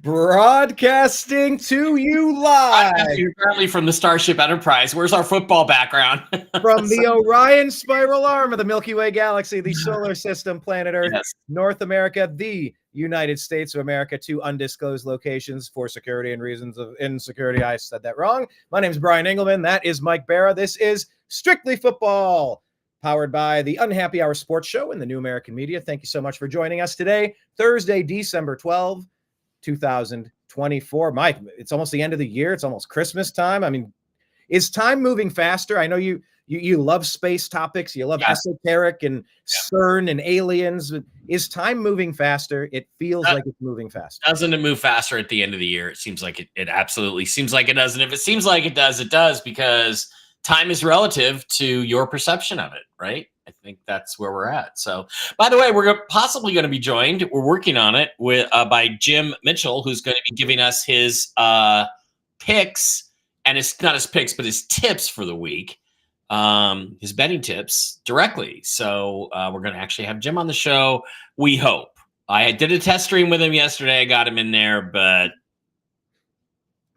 Broadcasting to you live apparently from the Starship Enterprise. Where's our football background? from the Orion spiral arm of the Milky Way galaxy, the solar system, planet Earth, Yes. North America, the United States of America, to undisclosed locations for security and reasons of insecurity. I said that wrong. My name is Brian Engelman. That is Mike Bara. This is Strictly Football, powered by the Unhappy Hour Sports Show and the New American Media. Thank you so much for joining us today, Thursday, December 12th. 2024. Mike, it's almost the end of the year. It's almost Christmas time. I mean, is time moving faster? I know you love space topics. You love esoteric and CERN and aliens. Is time moving faster? It feels like it's moving faster. Doesn't it move faster at the end of the year? It seems like it absolutely seems like it does. And if it seems like it does because time is relative to your perception of it, right? I think that's where we're at. So, by the way, we're possibly going to be joined. We're working on it with by Jim Mitchell, who's going to be giving us his picks, and it's not his picks, but his tips for the week, his betting tips directly. So we're going to actually have Jim on the show. We hope. I did a test stream with him yesterday. I got him in there, but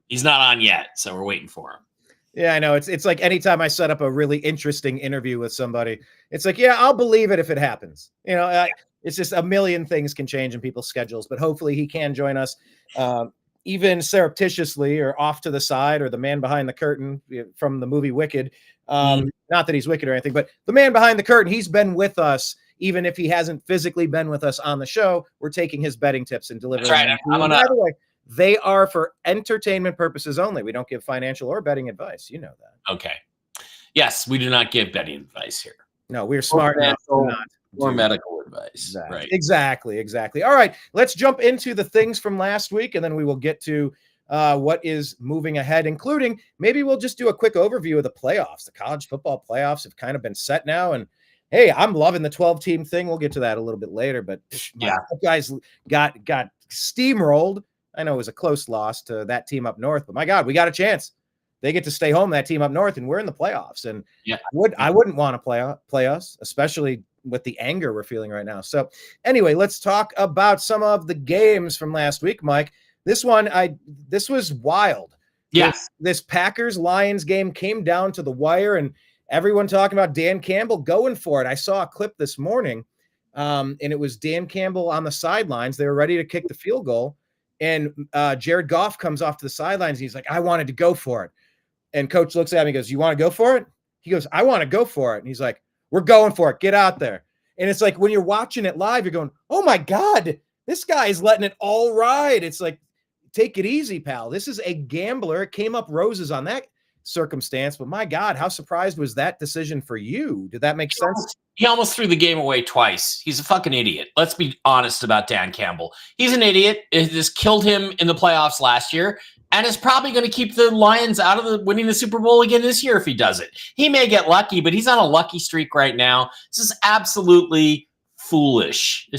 he's not on yet. So we're waiting for him. Yeah, I know. It's like anytime I set up a really interesting interview with somebody, it's like, yeah, I'll believe it if it happens. You know, it's just a million things can change in people's schedules, but hopefully he can join us even surreptitiously or off to the side, or the man behind the curtain from the movie Wicked. Not that he's wicked or anything, but the man behind the curtain, he's been with us. Even if he hasn't physically been with us on the show, we're taking his betting tips and delivering them. By the way, they are for entertainment purposes only. We don't give financial or betting advice. You know that. Okay. Yes, we do not give betting advice here. No, we're smart enough not or medical advice. Exactly. Right. Exactly. All right, let's jump into the things from last week, and then we will get to what is moving ahead, including maybe we'll just do a quick overview of the playoffs. The college football playoffs have kind of been set now, and hey, I'm loving the 12-team thing. We'll get to that a little bit later, but guys got steamrolled. I know it was a close loss to that team up north, but my God, we got a chance. They get to stay home, that team up north, and we're in the playoffs. And I wouldn't want to play us, especially with the anger we're feeling right now. So anyway, let's talk about some of the games from last week, Mike. This was wild. Yes. This Packers-Lions game came down to the wire, and everyone talking about Dan Campbell going for it. I saw a clip this morning, and it was Dan Campbell on the sidelines. They were ready to kick the field goal. And Jared Goff comes off to the sidelines. And he's like, I wanted to go for it. And coach looks at him. He goes, you want to go for it? He goes, I want to go for it. And he's like, we're going for it. Get out there. And it's like when you're watching it live, you're going, oh, my God, this guy is letting it all ride. It's like, take it easy, pal. This is a gambler. It came up roses on that circumstance. But, my God, how surprised was that decision for you? Did that make sense? He almost threw the game away twice. He's a fucking idiot. Let's be honest about Dan Campbell. He's an idiot. It just killed him in the playoffs last year, and is probably going to keep the Lions out of winning the Super Bowl again this year if he does it. He may get lucky, but he's on a lucky streak right now. This is absolutely foolish.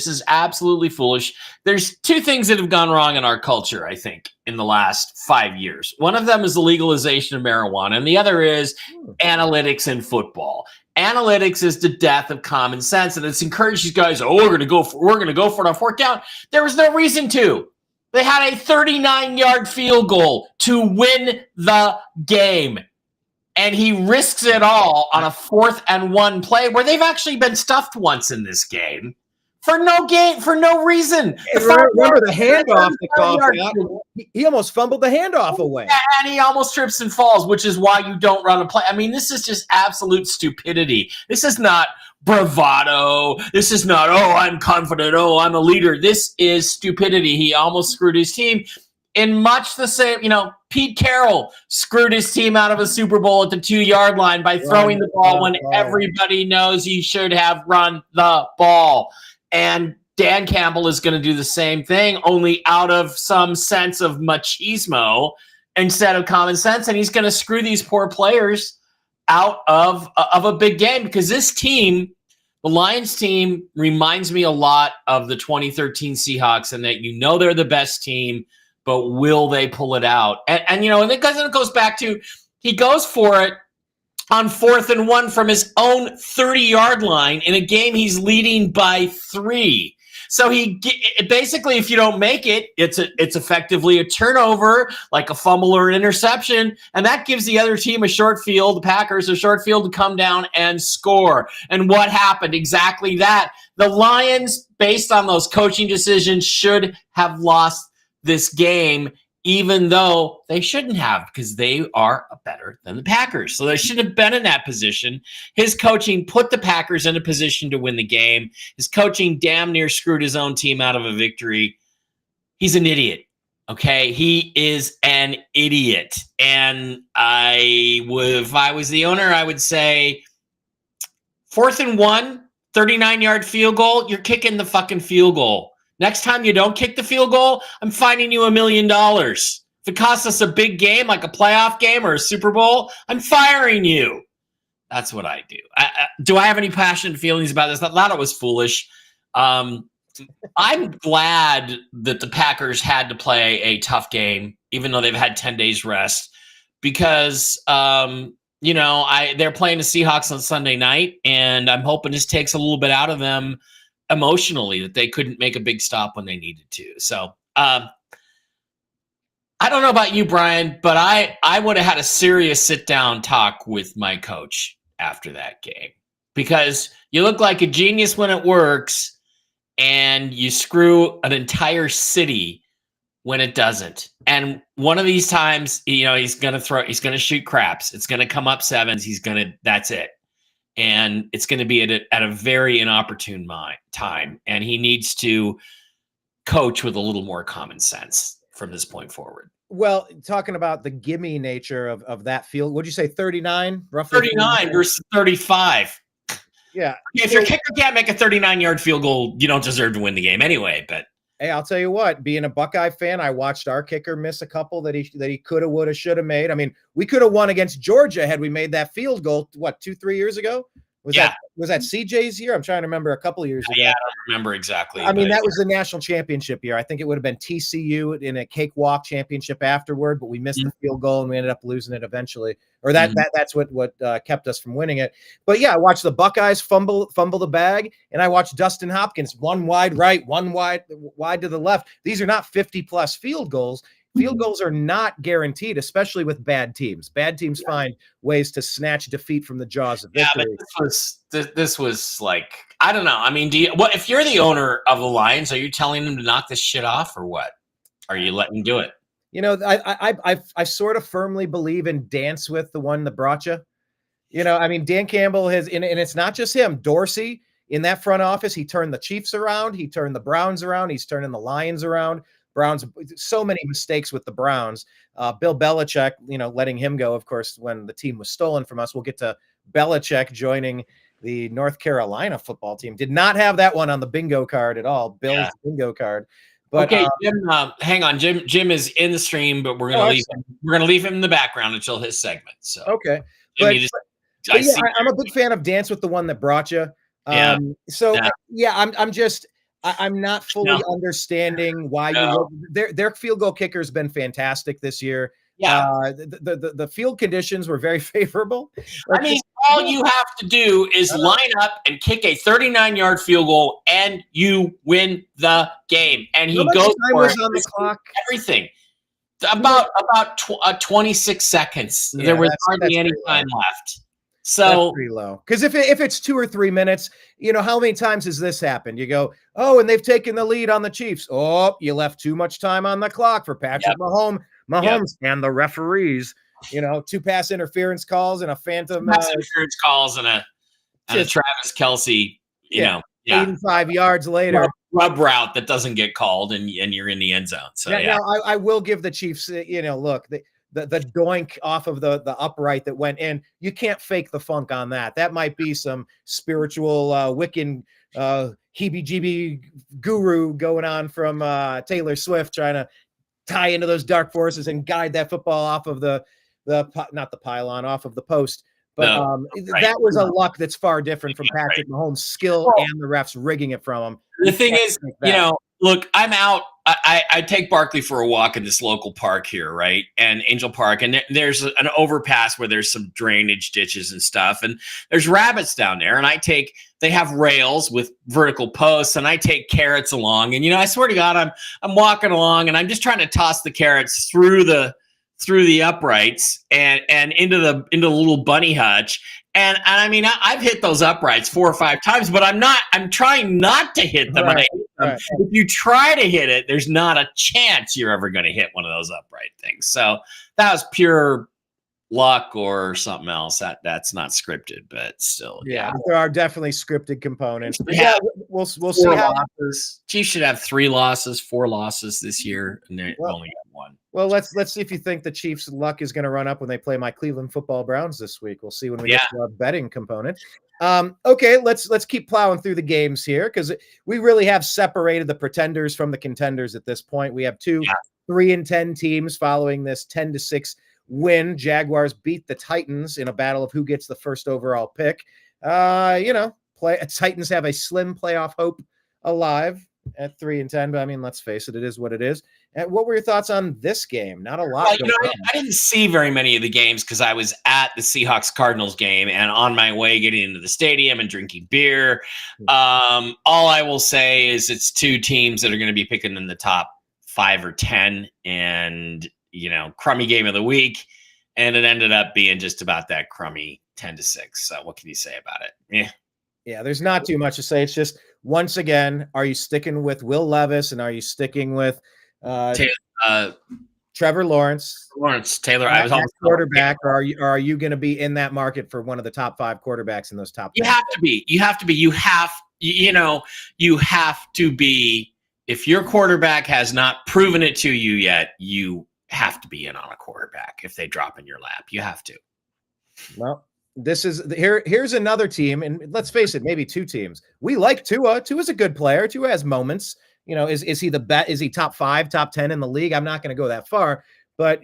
There's two things that have gone wrong in our culture, I think, in the last 5 years. One of them is the legalization of marijuana, and the other is analytics in football. Analytics is the death of common sense, and it's encouraged these guys. Oh, we're going to go for it on fourth down. There was no reason to. They had a 39-yard field goal to win the game, and he risks it all on a 4th and 1 play where they've actually been stuffed once in this game for no reason. Remember the handoff that Goff got? He almost fumbled the handoff away. And he almost trips and falls, which is why you don't run a play. I mean, this is just absolute stupidity. This is not bravado. This is not, oh, I'm confident. Oh, I'm a leader. This is stupidity. He almost screwed his team in much the same, Pete Carroll screwed his team out of a Super Bowl at the 2-yard line by throwing the ball when everybody knows he should have run the ball. And Dan Campbell is going to do the same thing, only out of some sense of machismo instead of common sense. And he's going to screw these poor players out of a big game, because this team, the Lions team, reminds me a lot of the 2013 Seahawks, and that they're the best team, but will they pull it out? And it goes back to, he goes for it on 4th and 1 from his own 30-yard line in a game he's leading by 3. So basically, if you don't make it, it's effectively a turnover, like a fumble or an interception, and that gives the other team a short field, the Packers a short field to come down and score. And what happened? Exactly that. The Lions, based on those coaching decisions, should have lost this game, even though they shouldn't have, because they are better than the Packers. So they shouldn't have been in that position. His coaching put the Packers in a position to win the game. His coaching damn near screwed his own team out of a victory. He's an idiot. Okay, he is an idiot. And if I was the owner, I would say 4th and 1, 39-yard field goal, you're kicking the fucking field goal. Next time you don't kick the field goal, I'm fining you $1 million. If it costs us a big game, like a playoff game or a Super Bowl, I'm firing you. That's what I do. Do I have any passionate feelings about this? I thought it was foolish. I'm glad that the Packers had to play a tough game, even though they've had 10 days rest, because they're playing the Seahawks on Sunday night, and I'm hoping this takes a little bit out of them emotionally, that they couldn't make a big stop when they needed to. So I don't know about you, Brian, but I would have had a serious sit-down talk with my coach after that game, because you look like a genius when it works, and you screw an entire city when it doesn't. And one of these times, he's going to shoot craps. It's going to come up sevens. That's it. And it's going to be at a very inopportune time. And he needs to coach with a little more common sense from this point forward. Well, talking about the gimme nature of that field, what'd you say, 39? Roughly 39 versus 35. Yeah. If your kicker can't make a 39-yard field goal, you don't deserve to win the game anyway. But hey, I'll tell you what, being a Buckeye fan, I watched our kicker miss a couple that he could have, would have, should have made. I mean, we could have won against Georgia had we made that field goal, 2-3 years ago? Was that CJ's year? I'm trying to remember a couple of years ago. Yeah, I don't remember exactly. I mean, that was the national championship year. I think it would have been TCU in a cakewalk championship afterward, but we missed the field goal and we ended up losing it eventually. Or that's what kept us from winning it. But yeah, I watched the Buckeyes fumble the bag, and I watched Dustin Hopkins, one wide right, one wide to the left. These are not 50-plus field goals. Field goals are not guaranteed, especially with bad teams. Bad teams find ways to snatch defeat from the jaws of victory. Yeah, but this was like, I don't know. I mean, if you're the owner of the Lions, are you telling them to knock this shit off, or what? Are you letting them do it? I sort of firmly believe in dance with the one that brought you. I mean, Dan Campbell and it's not just him. Dorsey in that front office, he turned the Chiefs around. He turned the Browns around. He's turning the Lions around. Browns, so many mistakes with the Browns. Bill Belichick, letting him go, of course, when the team was stolen from us. We'll get to Belichick joining the North Carolina football team. Did not have that one on the bingo card at all. Bill's bingo card. But, okay, Jim, hang on. Jim is in the stream, but we're going to leave him in the background until his segment. So okay, Jim, I'm a big fan of Dance with the One That Brought You. I'm not fully understanding why their field goal kicker has been fantastic this year. Yeah, the field conditions were very favorable. I mean, all you have to do is line up and kick a 39-yard field goal, and you win the game. And he goes for it. On the clock. Everything. About 26 seconds. Yeah, there was hardly any time left. So that's pretty low. Because if it's 2 or 3 minutes, how many times has this happened? You go, oh, and they've taken the lead on the Chiefs. Oh, you left too much time on the clock for Patrick Mahomes and the referees. 2 pass interference calls and a phantom interference calls and a Travis Kelce. 85 yards later, rub route that doesn't get called, and you're in the end zone. So Now I will give the Chiefs, look. The doink off of the upright that went in, you can't fake the funk on that. That might be some spiritual Wiccan heebie-jeebie guru going on from Taylor Swift, trying to tie into those dark forces and guide that football off of not the pylon, off of the post. But that was a luck that's far different from Patrick Mahomes' skill and the refs rigging it from him. The thing is, look, I'm out I take Barkley for a walk in this local park here, right? And Angel Park. And there's an overpass where there's some drainage ditches and stuff. And there's rabbits down there. And they have rails with vertical posts, and I take carrots along. And, I swear to God, I'm walking along and I'm just trying to toss the carrots through the uprights and into the little bunny hutch. And I mean, I've hit those uprights 4 or 5 times, but I'm trying not to hit them. Right, If you try to hit it, there's not a chance you're ever going to hit one of those upright things. So that was pure luck or something else. That's not scripted, but still. Yeah. There are definitely scripted components. Yeah, we'll see how Chiefs should have 4 losses this year, and they only have 1. Well, let's see if you think the Chiefs' luck is going to run up when they play my Cleveland Football Browns this week. We'll see when we get to our betting component. Okay, let's keep plowing through the games here, because we really have separated the pretenders from the contenders at this point. We have 2 3-10 teams following this 10-6 win. Jaguars beat the Titans in a battle of who gets the first overall pick. Titans have a slim playoff hope alive at 3-10, but I mean, let's face it, it is what it is. And what were your thoughts on this game? Not a lot. I didn't see very many of the games because I was at the Seahawks-Cardinals game and on my way getting into the stadium and drinking beer. All I will say is it's 2 teams that are going to be picking in the top 5 or 10, and crummy game of the week, and it ended up being just about that crummy 10-6. So what can you say about it? Yeah, there's not too much to say. It's just, once again, are you sticking with Will Levis, and are you sticking with Trevor Lawrence? Taylor, I was on quarterback, or are you going to be in that market for one of the top 5 quarterbacks in those top 10? You have to be. You have to be. If your quarterback has not proven it to you yet, you have to be in on a quarterback. If they drop in your lap, you have to. Well, here's another team, and let's face it, maybe 2 teams. We like Tua. Tua's a good player. Tua has moments. Is he the bet? Is he top 5, top 10 in the league? I'm not going to go that far, but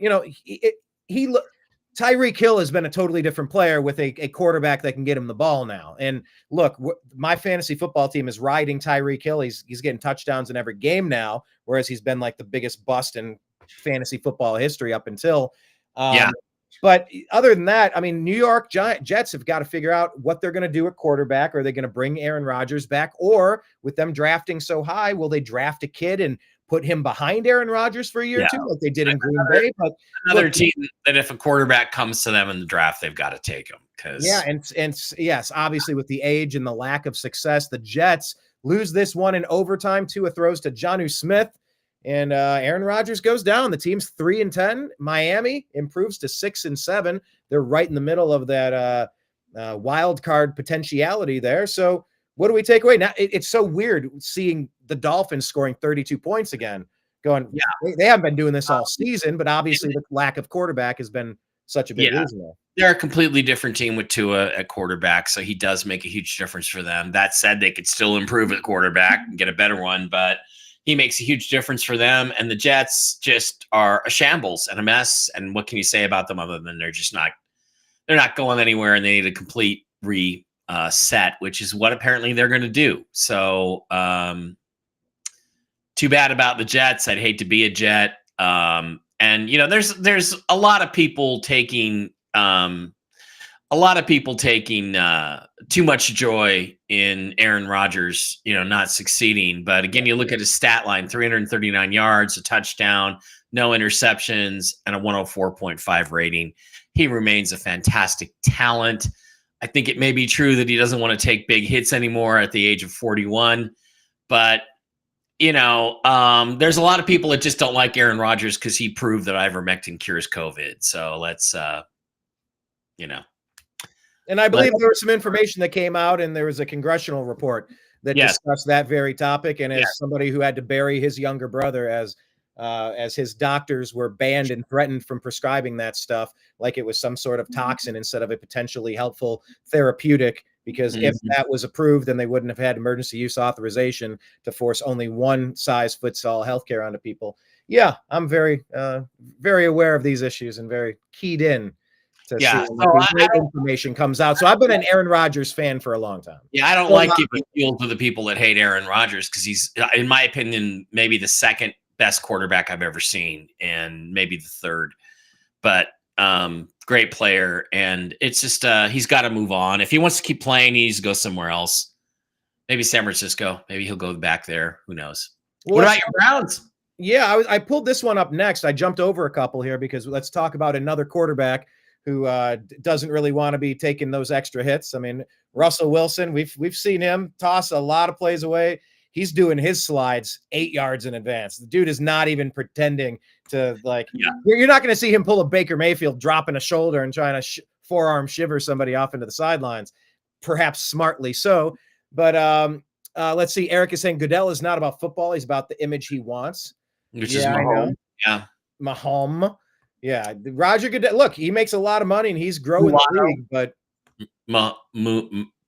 Tyreek Hill has been a totally different player with a quarterback that can get him the ball now. And look, my fantasy football team is riding Tyreek Hill. He's getting touchdowns in every game now, whereas he's been like the biggest bust in fantasy football history up until. But other than that, I mean, New York Jets have got to figure out what they're going to do at quarterback. Are they going to bring Aaron Rodgers back? Or with them drafting so high, will they draft a kid and put him behind Aaron Rodgers for a year or 2 like they did in Green Bay? But another team that if a quarterback comes to them in the draft, they've got to take him. And yes, obviously with the age and the lack of success, the Jets lose this one in overtime. Tua throws to Jonnu Smith. And Aaron Rodgers goes down. The team's 3-10. Miami improves to 6-7. They're right in the middle of that wild card potentiality there. So what do we take away? Now it's so weird seeing the Dolphins scoring 32 points again. They haven't been doing this all season, but obviously the lack of quarterback has been such a big reason there. They're a completely different team with Tua at quarterback, so he does make a huge difference for them. That said, they could still improve at quarterback and get a better one, but he makes a huge difference for them, and the Jets just are a shambles and a mess. And what can you say about them other than they're not going anywhere, and they need a complete reset, which is what apparently they're going to do. So too bad about the Jets. I'd hate to be a Jet. And there's a lot of people taking too much joy in Aaron Rodgers, not succeeding. But again, you look at his stat line: 339 yards, a touchdown, no interceptions, and a 104.5 rating. He remains a fantastic talent. I think it may be true that he doesn't want to take big hits anymore at the age of 41. But, there's a lot of people that just don't like Aaron Rodgers because he proved that ivermectin cures COVID. So let's, And I believe there was some information that came out, and there was a congressional report that discussed that very topic. And as somebody who had to bury his younger brother as his doctors were banned and threatened from prescribing that stuff like it was some sort of toxin instead of a potentially helpful therapeutic, because if that was approved, then they wouldn't have had emergency use authorization to force only one size fits all healthcare onto people. Yeah, I'm very, very aware of these issues and very keyed in to see when information comes out. So I've been an Aaron Rodgers fan for a long time. Yeah, I don't like giving fuel to the people that hate Aaron Rodgers because he's, in my opinion, maybe the second best quarterback I've ever seen, and maybe the third. But great player, and it's just he's got to move on. If he wants to keep playing, he needs to go somewhere else. Maybe San Francisco. Maybe he'll go back there. Who knows? Well, What about your Browns? Yeah, I pulled this one up next. I jumped over a couple here because let's talk about another quarterback who doesn't really want to be taking those extra hits. I mean, Russell Wilson, we've seen him toss a lot of plays away. He's doing his slides 8 yards in advance. The dude is not even pretending to you're not going to see him pull a Baker Mayfield, dropping a shoulder and trying to forearm shiver somebody off into the sidelines, perhaps smartly so. But let's see. Eric is saying Goodell is not about football. He's about the image he wants. Which is Mahomes. Yeah. Mahomes. Yeah. Roger Goodell. Look, he makes a lot of money and he's growing the league, but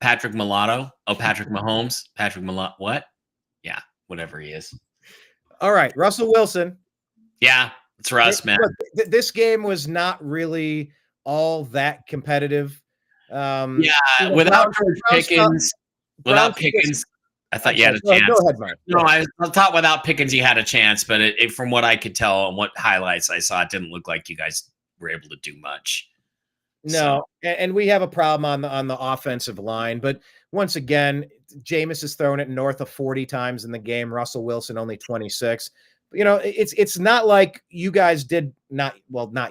Patrick Mulatto. Oh, Patrick Mahomes. Patrick Mulatto. What? Yeah. Whatever he is. All right. Russell Wilson. Yeah. It's Russ, man. Look, this game was not really all that competitive. Without George Pickens. Without Pickens, I thought you had a chance. Go ahead, Mike. No, I thought without Pickens you had a chance, but from what I could tell and what highlights I saw, it didn't look like you guys were able to do much. No, and we have a problem on the offensive line. But once again, Jameis is throwing it north of 40 times in the game. Russell Wilson only 26. It's not like you guys did not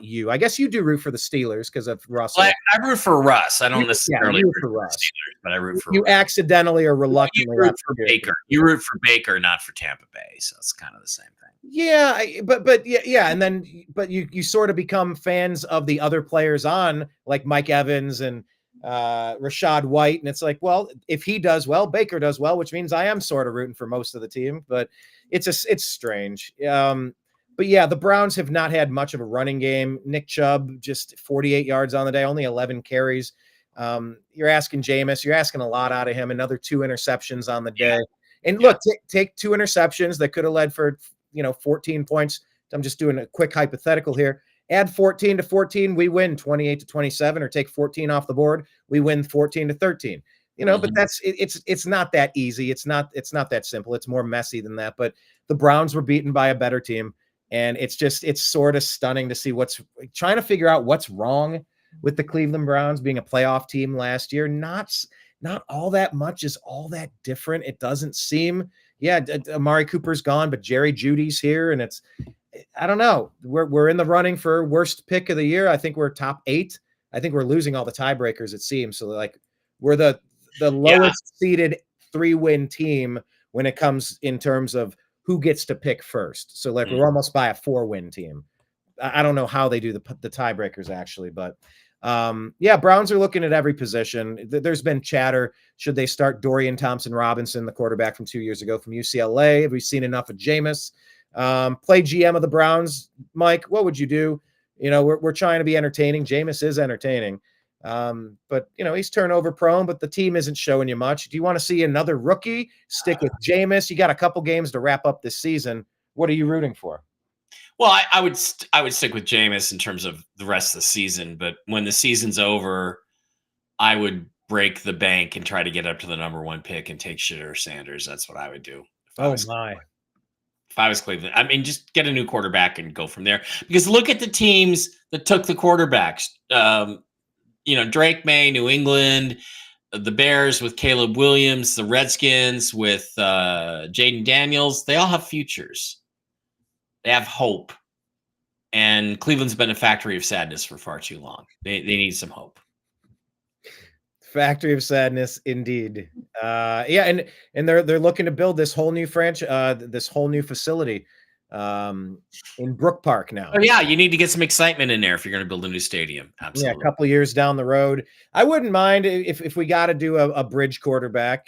you. I guess you do root for the Steelers because of Russell. Well, I root for Russ. I don't necessarily root for Russ. Steelers, but I root for you. Russ. Accidentally or reluctantly you root for Baker. You root for Baker, not for Tampa Bay. So it's kind of the same thing. Yeah, and then you sort of become fans of the other players on like Mike Evans and Rashad White, and it's like, well, if he does well, Baker does well, which means I am sort of rooting for most of the team, but it's strange. But yeah, the Browns have not had much of a running game. Nick Chubb just 48 yards on the day, only 11 carries. You're asking Jameis, you're asking a lot out of him. Another 2 interceptions on the day, and look, take 2 interceptions that could have led for 14 points. I'm just doing a quick hypothetical here. Add 14 to 14, we win 28 to 27, or take 14 off the board, we win 14 to 13. But it's not that easy. It's not that simple. It's more messy than that. But the Browns were beaten by a better team, and it's sort of stunning to see trying to figure out what's wrong with the Cleveland Browns being a playoff team last year. Not all that much is all that different. It doesn't seem. Yeah, Amari Cooper's gone, but Jerry Jeudy's here, and I don't know. We're in the running for worst pick of the year. I think we're top 8. I think we're losing all the tiebreakers, it seems. So we're the lowest seeded 3-win team when it comes in terms of who gets to pick first. So we're almost by a 4-win team. I don't know how they do the tiebreakers actually, but Browns are looking at every position. There's been chatter. Should they start Dorian Thompson-Robinson, the quarterback from 2 years ago from UCLA? Have we seen enough of Jameis? Play GM of the Browns, Mike. What would you do? We're trying to be entertaining. Jameis is entertaining. But he's turnover prone, but the team isn't showing you much. Do you want to see another rookie? Stick with Jameis. You got a couple games to wrap up this season. What are you rooting for? Well, I would stick with Jameis in terms of the rest of the season, but when the season's over, I would break the bank and try to get up to the number 1 pick and take Shitter Sanders. That's what I would do. If I was Cleveland, I mean, just get a new quarterback and go from there. Because look at the teams that took the quarterbacks. Drake May, New England, the Bears with Caleb Williams, the Redskins with Jaden Daniels. They all have futures. They have hope. And Cleveland's been a factory of sadness for far too long. They need some hope. Factory of sadness, indeed. And they're looking to build this whole new franchise, this whole new facility in Brook Park now. Oh, yeah, you need to get some excitement in there if you're going to build a new stadium. Absolutely. Yeah, a couple of years down the road. I wouldn't mind if we got to do a bridge quarterback,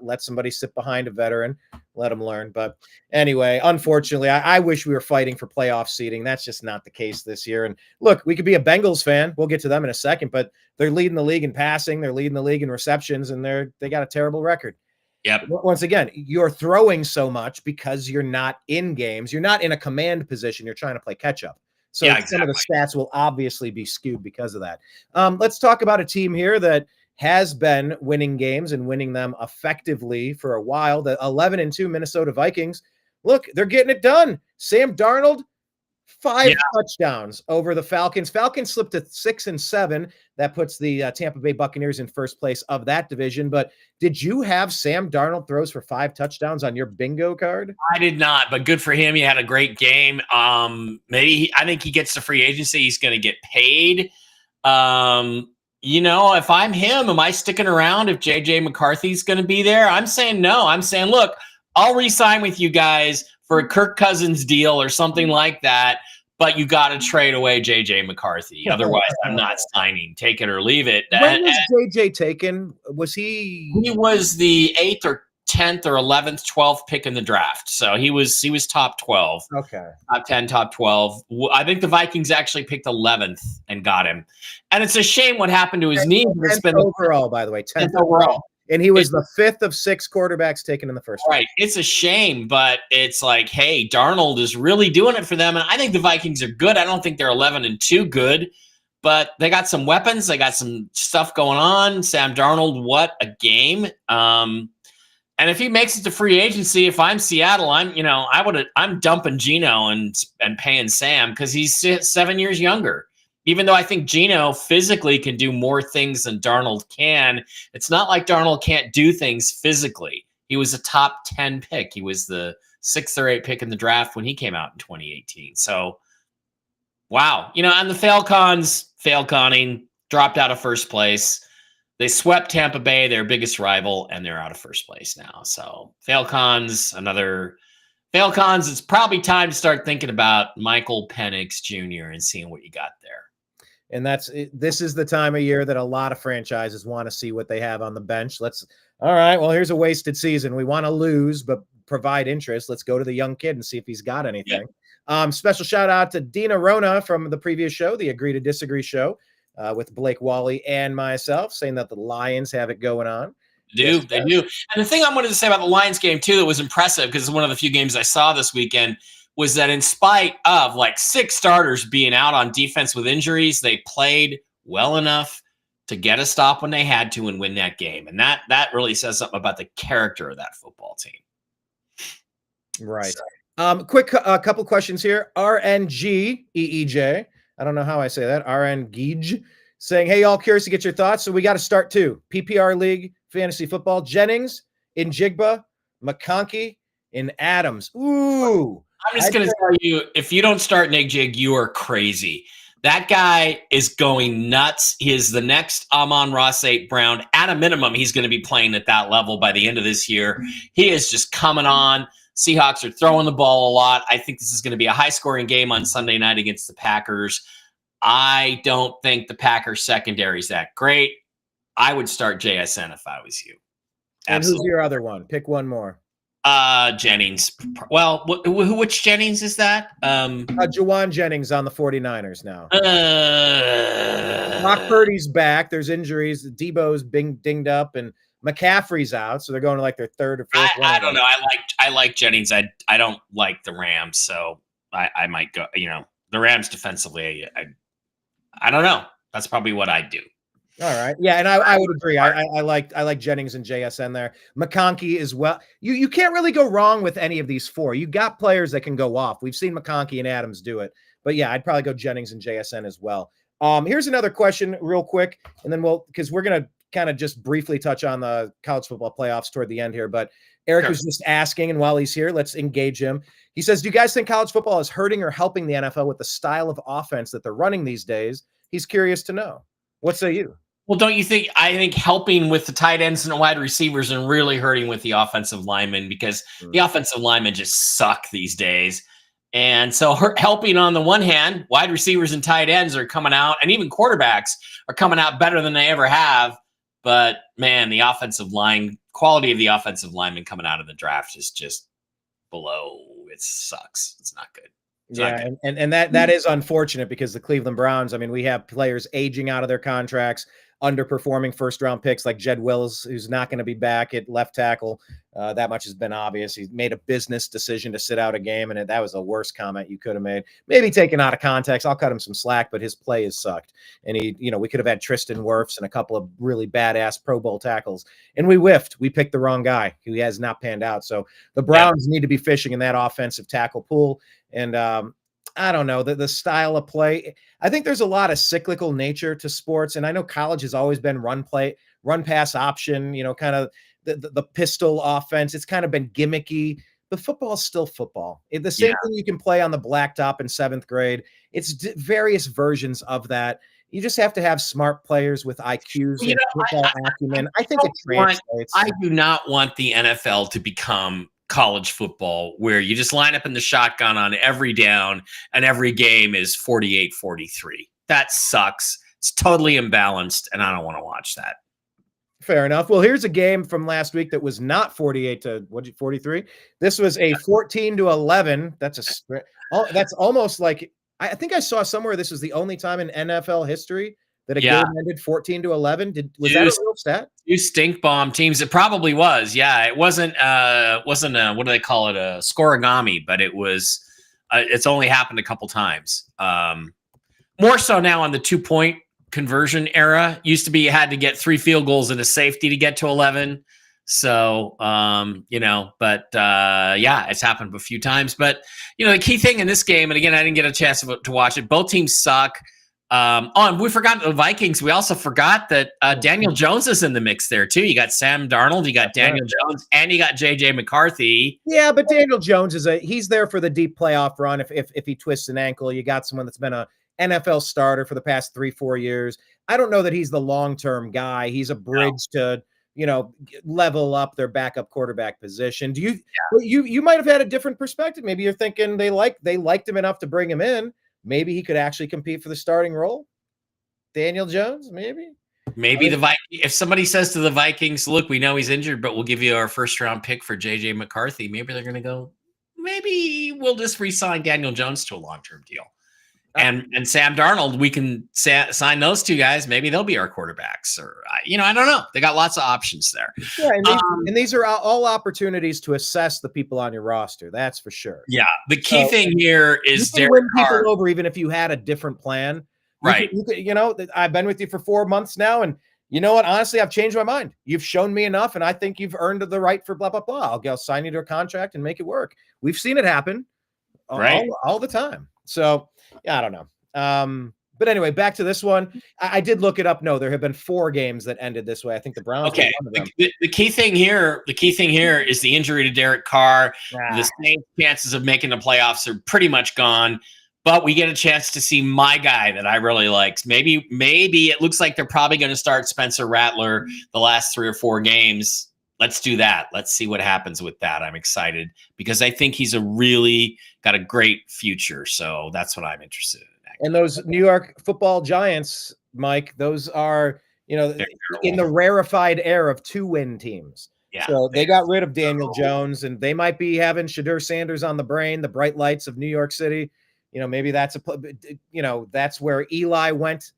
let somebody sit behind a veteran, let them learn. But anyway, unfortunately, I wish we were fighting for playoff seeding. That's just not the case this year. And look, we could be a Bengals fan. We'll get to them in a second, but they're leading the league in passing. They're leading the league in receptions, and they got a terrible record. Yep. Once again, you're throwing so much because you're not in games. You're not in a command position. You're trying to play catch up. So some of the stats will obviously be skewed because of that. Let's talk about a team here that has been winning games and winning them effectively for a while. The 11-2 Minnesota Vikings. Look, they're getting it done. Sam Darnold, 5 Yeah. touchdowns over the Falcons. Falcons slipped to 6-7. That puts the Tampa Bay Buccaneers in first place of that division. But did you have Sam Darnold throws for 5 touchdowns on your bingo card? I did not, but good for him. He had a great game. I think he gets to free agency. He's going to get paid. If I'm him, am I sticking around if JJ McCarthy's going to be there? I'm saying no. I'm saying, look, I'll re-sign with you guys for a Kirk Cousins deal or something like that, but you got to trade away JJ McCarthy. Otherwise, I'm not signing. Take it or leave it. When was JJ taken? Was he? He was the 8th or 10th or 11th, 12th pick in the draft. So he was top 12. Okay. Top 10, top 12. I think the Vikings actually picked 11th and got him. And it's a shame what happened to his knee. 10th overall, by the way. 10th overall. And he was the 5th of 6 quarterbacks taken in the first round. Right. It's a shame, but it's like, hey, Darnold is really doing it for them. And I think the Vikings are good. I don't think they're 11-2 good, but they got some weapons. They got some stuff going on. Sam Darnold, what a game. And if he makes it to free agency, if I'm Seattle, I'm dumping Geno and paying Sam because he's 7 years younger. Even though I think Geno physically can do more things than Darnold can, it's not like Darnold can't do things physically. He was a top 10 pick. He was the 6th or 8th pick in the draft when he came out in 2018. So, wow. And the Falcons dropped out of first place. They swept Tampa Bay, their biggest rival, and they're out of first place now. So Falcons, it's probably time to start thinking about Michael Penix Jr. and seeing what you got there. And this is the time of year that a lot of franchises want to see what they have on the bench. All right, well, here's a wasted season. We want to lose, but provide interest. Let's go to the young kid and see if he's got anything. Yeah. Special shout out to Dina Rona from the previous show, the Agree to Disagree show. With Blake Wally and myself, saying that the Lions have it going on. They do. And the thing I wanted to say about the Lions game, too, that was impressive, because it's one of the few games I saw this weekend, was that in spite of 6 starters being out on defense with injuries, they played well enough to get a stop when they had to and win that game. And that really says something about the character of that football team. Right. So. Quick couple questions here. RNGEEJ. I don't know how I say that. RN Geej saying, hey, y'all, curious to get your thoughts. So we got to start too. PPR League, fantasy football, Jennings, Njigba, McConkey, and Adams. Ooh. I'm just going to tell you, if you don't start Nick Jig, you are crazy. That guy is going nuts. He is the next Amon-Ra St. Brown. At a minimum, he's going to be playing at that level by the end of this year. He is just coming on. Seahawks are throwing the ball a lot. I think this is going to be a high-scoring game on Sunday night against the Packers. I don't think the Packers secondary is that great. I would start JSN if I was you. Absolutely. And who's your other one? Pick one more. Jennings. Well, which Jennings is that? Juwan Jennings on the 49ers now. Brock Purdy's back. There's injuries. Debo's dinged up, and McCaffrey's out, so they're going to their 3rd or 4th. I don't know. I like Jennings. I don't like the Rams, so I might go. The Rams defensively, I don't know. That's probably what I'd do. All right. Yeah, and I would agree. I like Jennings and JSN there. McConkey as well. You can't really go wrong with any of these 4. You got players that can go off. We've seen McConkey and Adams do it. But yeah, I'd probably go Jennings and JSN as well. Here's another question real quick, and then because we're going to kind of just briefly touch on the college football playoffs toward the end here. But Eric was just asking, and while he's here, let's engage him. He says, do you guys think college football is hurting or helping the NFL with the style of offense that they're running these days? He's curious to know. What say you? Well, don't you think? I think helping with the tight ends and the wide receivers and really hurting with the offensive linemen, because the offensive linemen just suck these days. And so helping on the one hand, wide receivers and tight ends are coming out, and even quarterbacks are coming out better than they ever have. But man, the offensive line quality of the offensive lineman coming out of the draft is just below. It sucks. It's not good. And that is unfortunate, because the Cleveland Browns, I mean, we have players aging out of their contracts. underperforming first-round picks like Jed Wills, who's not going to be back at left tackle. That much has been obvious. He's made a business decision to sit out a game, and that was the worst comment you could have made. Maybe taken out of context. I'll cut him some slack, but his play has sucked. And we could have had Tristan Wirfs and a couple of really badass Pro Bowl tackles, and we whiffed. We picked the wrong guy who has not panned out. So the Browns need to be fishing in that offensive tackle pool. And I don't know, the style of play. I think there's a lot of cyclical nature to sports. And I know college has always been run pass option, kind of the pistol offense. It's kind of been gimmicky, but football is still football. The same thing you can play on the blacktop in 7th grade. It's various versions of that. You just have to have smart players with IQs and football acumen. I think it translates. I do not want the NFL to become college football where you just line up in the shotgun on every down and every game is 48-43. That sucks. It's totally imbalanced, and I don't want to watch that. Fair enough. Well, here's a game from last week that was not 48-43. This was a 14-11. That's almost like, I think I saw somewhere this was the only time in NFL history that a game ended 14-11. Was that a real stat? You stink bomb teams. It probably was. Yeah, it wasn't what do they call it? A scoregami, but it was. It's only happened a couple times. More so now on the 2-point conversion era. Used to be you had to get 3 field goals and a safety to get to 11. So but it's happened a few times. But the key thing in this game, and again, I didn't get a chance to watch it. Both teams suck. We forgot the Vikings. We also forgot that Daniel Jones is in the mix there too. You got Sam Darnold, you got Daniel Jones, and you got JJ McCarthy. Yeah, but Daniel Jones he's there for the deep playoff run. If he twists an ankle, you got someone that's been a NFL starter for the past 3-4 years. I don't know that he's the long-term guy. He's a bridge to level up their backup quarterback position. You might have had a different perspective. Maybe you're thinking they liked him enough to bring him in. Maybe he could actually compete for the starting role. Daniel Jones, maybe if somebody says to the Vikings, look, we know he's injured, but we'll give you our 1st-round pick for JJ McCarthy. Maybe they're going to go, maybe we'll just re-sign Daniel Jones to a long-term deal. And Sam Darnold, we can sign those 2 guys. Maybe they'll be our quarterbacks, or I don't know. They got lots of options there. Yeah, and these are all opportunities to assess the people on your roster. That's for sure. Yeah, the key thing here is you can win people over even if you had a different plan. Right. I've been with you for 4 months now, and you know what? Honestly, I've changed my mind. You've shown me enough, and I think you've earned the right for blah blah blah. I'll sign you to a contract and make it work. We've seen it happen, all the time. So. Yeah, I don't know. But anyway, back to this one. I did look it up. No, there have been 4 games that ended this way. I think the Browns. Okay. The key thing here is the injury to Derek Carr. The Saints' chances of making the playoffs are pretty much gone. But we get a chance to see my guy that I really liked. Maybe it looks like they're probably going to start Spencer Rattler the last 3 or 4 games. Let's do that. Let's see what happens with that. I'm excited because I think he's really got a great future. So that's what I'm interested in. And those New York Football Giants, Mike, those are, in the rarefied air of 2-win teams. Yeah, so they got rid of Daniel Jones, and they might be having Shadur Sanders on the brain, the bright lights of New York City. Maybe that's that's where Eli went.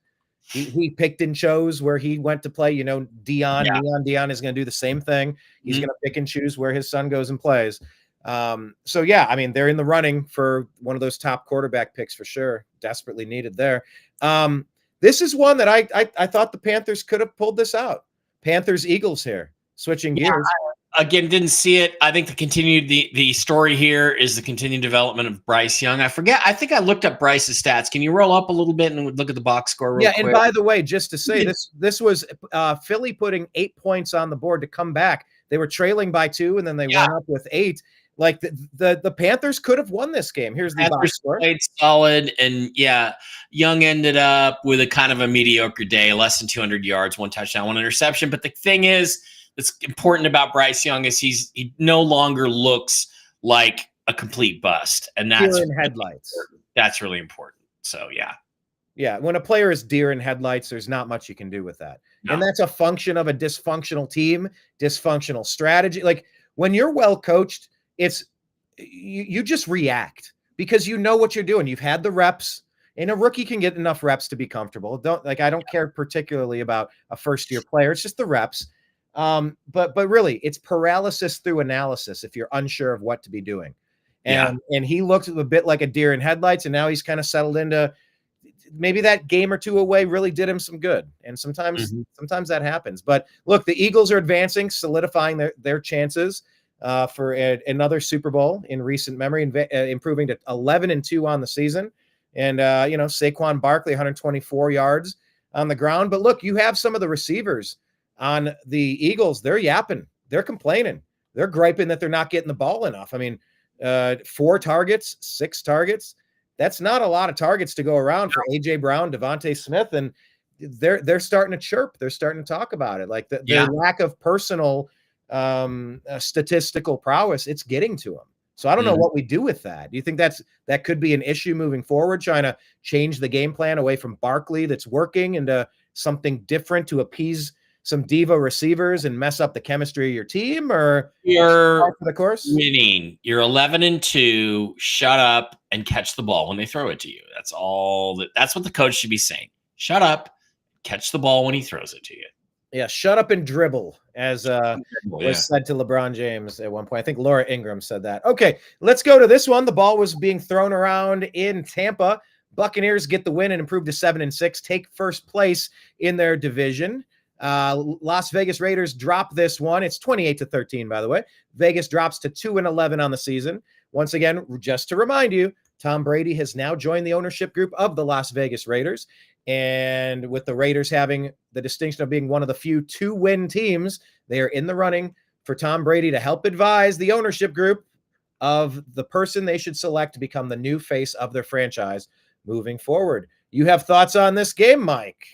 He picked and chose where he went to play. Dion is going to do the same thing. He's going to pick and choose where his son goes and plays. They're in the running for one of those top quarterback picks for sure. Desperately needed there. This is one that I thought the Panthers could have pulled this out. Panthers Eagles here. Switching gears. Again, didn't see it. I think the story here is the continued development of Bryce Young. I forget. I think I looked up Bryce's stats. Can you roll up a little bit and look at the box score real quick? And by the way, just to say this was Philly putting 8 points on the board to come back. They were trailing by 2, and then they went up with 8. Like the Panthers could have won this game. Here's the box score. Played solid, and Young ended up with a kind of a mediocre day, less than 200 yards, 1 touchdown, 1 interception. But the thing is, that's important about Bryce Young is he no longer looks like a complete bust, and that's deer in headlights. That's really important. So yeah. When a player is deer in headlights, there's not much you can do with that, and that's a function of a dysfunctional team, dysfunctional strategy. Like when you're well coached, it's you just react because you know what you're doing. You've had the reps. And a rookie can get enough reps to be comfortable. I don't care particularly about a first-year player. It's just the reps. But really, it's paralysis through analysis if you're unsure of what to be doing. And he looked a bit like a deer in headlights, and now he's kind of settled into maybe that game or two away really did him some good. And sometimes that happens. But look, the Eagles are advancing, solidifying their chances for another Super Bowl in recent memory, improving to 11-2 on the season. And, Saquon Barkley, 124 yards on the ground. But look, you have some of the receivers on the Eagles. They're yapping. They're complaining. They're griping that they're not getting the ball enough. I mean, 4 targets, 6 targets. That's not a lot of targets to go around for A.J. Brown, Devontae Smith. And they're starting to chirp. They're starting to talk about it. Like their lack of personal statistical prowess, it's getting to them. So I don't know what we do with that. Do you think that could be an issue moving forward, trying to change the game plan away from Barkley that's working into something different to appease some diva receivers and mess up the chemistry of your team? Or you're for the course winning? You're 11-2. Shut up and catch the ball when they throw it to you. That's all. That's what the coach should be saying. Shut up, catch the ball when he throws it to you. Yeah, shut up and dribble, as was said to LeBron James at one point. I think Laura Ingraham said that. Okay, let's go to this one. The ball was being thrown around in Tampa. Buccaneers get the win and improve to 7-6, take first place in their division. Las Vegas Raiders drop this one. It's 28-13, by the way. Vegas drops to 2-11 on the season. Once again, just to remind you, Tom Brady has now joined the ownership group of the Las Vegas Raiders. And with the Raiders having the distinction of being one of the few 2-win teams, they are in the running for Tom Brady to help advise the ownership group of the person they should select to become the new face of their franchise moving forward. You have thoughts on this game, Mike?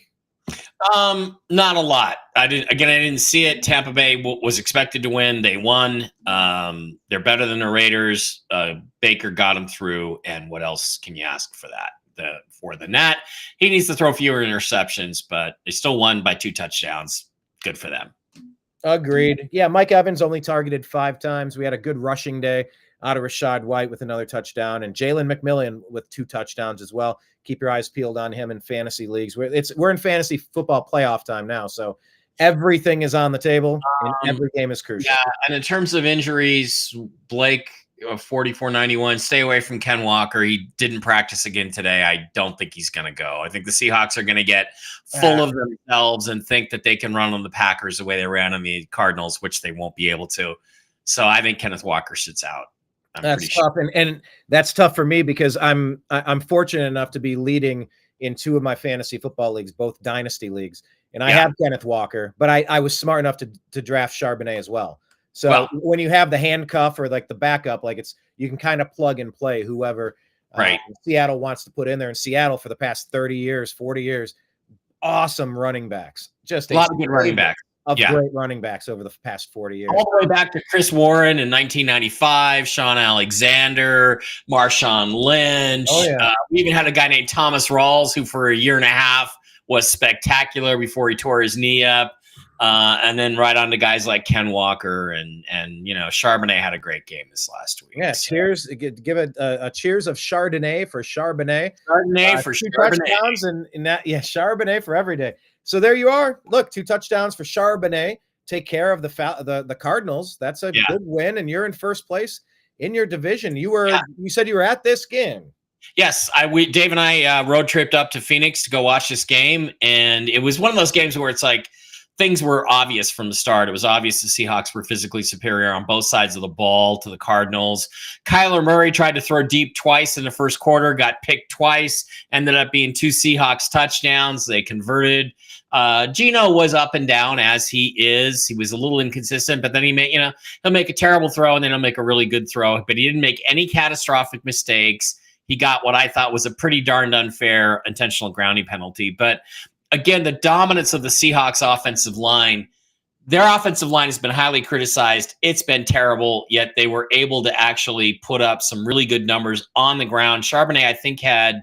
Not a lot. I didn't see it. Tampa Bay was expected to win. They won. They're better than the Raiders. Baker got them through. And what else can you ask for that? For the net, he needs to throw fewer interceptions, but they still won by 2 touchdowns. Good for them. Agreed. Yeah, Mike Evans only targeted 5 times. We had a good rushing day out of Rachaad White with another touchdown, and Jalen McMillan with 2 touchdowns as well. Keep your eyes peeled on him in fantasy leagues. We're in fantasy football playoff time now, so everything is on the table, and every game is crucial. Yeah, and in terms of injuries, Blake, 44-91, stay away from Ken Walker. He didn't practice again today. I don't think he's going to go. I think the Seahawks are going to get full of themselves and think that they can run on the Packers the way they ran on the Cardinals, which they won't be able to. So I think Kenneth Walker sits out. That's tough. And that's tough for me because I'm fortunate enough to be leading in 2 of my fantasy football leagues, both dynasty leagues. And I have Kenneth Walker, but I was smart enough to draft Charbonnet as well. So when you have the handcuff or like the backup, like you can kind of plug and play whoever Seattle wants to put in there. And Seattle for the past 30 years, 40 years, awesome running backs. Just a lot of good running backs. Great running backs over the past 40 years. All the way back to Chris Warren in 1995, Sean Alexander, Marshawn Lynch. We even had a guy named Thomas Rawls who for a year and a half was spectacular before he tore his knee up. And then right on to guys like Ken Walker and Charbonnet had a great game this last week. Yeah, so. Cheers. Give a cheers of Chardonnay for Charbonnet. Chardonnay for 2 Charbonnet. touchdowns and that, Charbonnet for every day. So there you are. Look, 2 touchdowns for Charbonnet. Take care of the Cardinals. That's a good win, and you're in first place in your division. You said you were at this game. Yes, Dave and I road tripped up to Phoenix to go watch this game, and it was one of those games where it's like things were obvious from the start. It was obvious the Seahawks were physically superior on both sides of the ball to the Cardinals. Kyler Murray tried to throw deep twice in the first quarter, got picked twice, ended up being 2 Seahawks touchdowns. They converted. Geno was up and down as he is. He was a little inconsistent, but then he'll make a terrible throw and then he'll make a really good throw, but he didn't make any catastrophic mistakes. He got what I thought was a pretty darned unfair intentional grounding penalty. But again, the dominance of the Seahawks offensive line, their offensive line has been highly criticized. It's been terrible, yet they were able to actually put up some really good numbers on the ground. Charbonnet, I think, had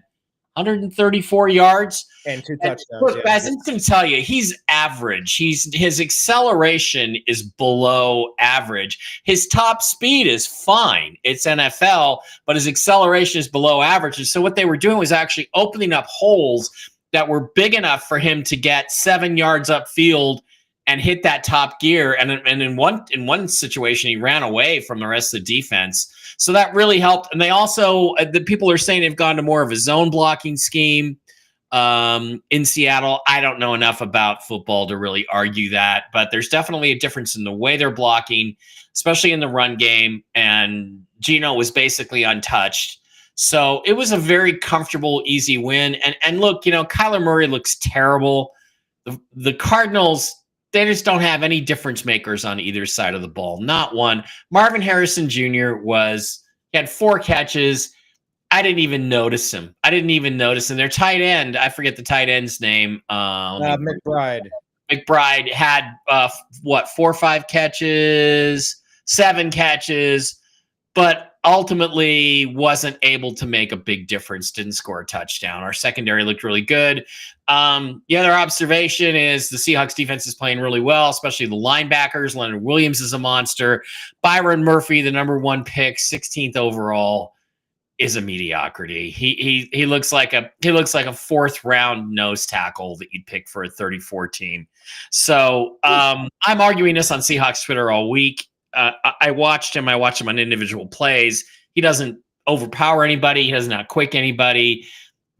134 yards. And 2 touchdowns. Look, guys, I'm going to tell you, he's average. His acceleration is below average. His top speed is fine. It's NFL, but his acceleration is below average. And so what they were doing was actually opening up holes that were big enough for him to get 7 yards upfield and hit that top gear. And in one situation, he ran away from the rest of the defense. So that really helped. And they also, the people are saying they've gone to more of a zone blocking scheme in Seattle. I don't know enough about football to really argue that, but there's definitely a difference in the way they're blocking, especially in the run game. And Geno was basically untouched. So it was a very comfortable, easy win. And look, Kyler Murray looks terrible. The Cardinals, they just don't have any difference makers on either side of the ball. Not one. Marvin Harrison Jr. He had 4 catches. I didn't even notice him. Their tight end, I forget the tight end's name. McBride. McBride had 4 or 5 catches, 7 catches, but ultimately wasn't able to make a big difference, didn't score a touchdown. Our secondary looked really good. The other observation is the Seahawks defense is playing really well, especially the linebackers. Leonard Williams is a monster. Byron Murphy, the number 1 pick, 16th overall, is a mediocrity. He looks like a 4th round nose tackle that you'd pick for a 34 team. So I'm arguing this on Seahawks Twitter all week. I watched him on individual plays. He doesn't overpower anybody. He doesn't outquick anybody,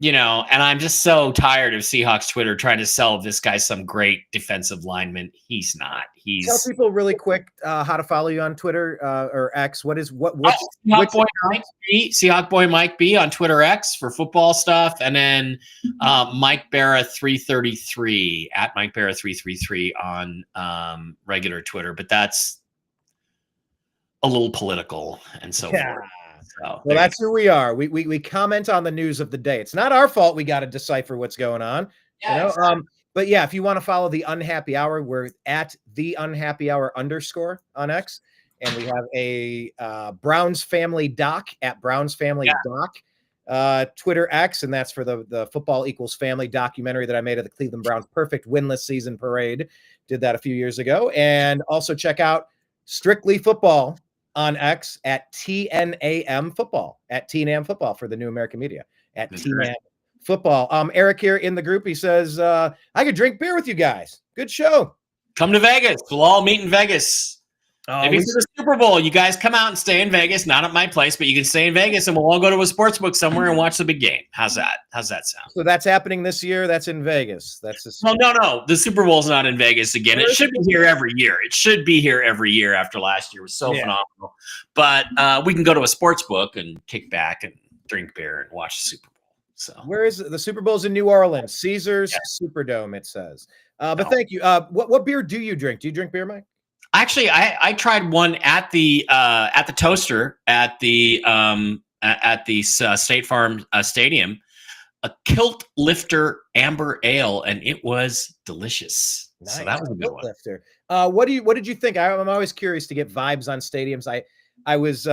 and I'm just so tired of Seahawks Twitter trying to sell this guy some great defensive lineman. He's not. Tell people really quick how to follow you on Twitter or X. Seahawk Boy Mike B on Twitter X for football stuff, and then Mike Bara 333 at Mike Bara 333 on regular Twitter. But that's a little political and so forth. So, well, that's who we are. We comment on the news of the day. It's not our fault. We got to decipher what's going on. Yeah, But yeah, if you want to follow the Unhappy Hour, we're at the Unhappy Hour _ on X, and we have a Browns Family Doc at Browns Family Doc Twitter X, and that's for the Football Equals Family documentary that I made of the Cleveland Browns' perfect winless season parade. Did that a few years ago, and also check out Strictly Football on X at TNAM Football, for the New American Media, at TNAM Football. Eric here in the group, he says, I could drink beer with you guys. Good show. Come to Vegas. We'll all meet in Vegas. Maybe for the Super Bowl, you guys come out and stay in Vegas, not at my place, but you can stay in Vegas and we'll all go to a sports book somewhere and watch the big game. How's that sound? So that's happening this year. That's in Vegas. No. The Super Bowl's not in Vegas again. It should be here every year. It should be here every year after last year. It was so phenomenal. But we can go to a sports book and kick back and drink beer and watch the Super Bowl. So where is it? The Super Bowl's in New Orleans, Caesars Superdome, it says. But thank you. What beer do you drink? Do you drink beer, Mike? Actually, I tried one at the Toaster at the State Farm Stadium, a Kilt Lifter Amber Ale, and it was delicious. Nice. So that was a good one. Lifter. What did you think? I'm always curious to get vibes on stadiums. I was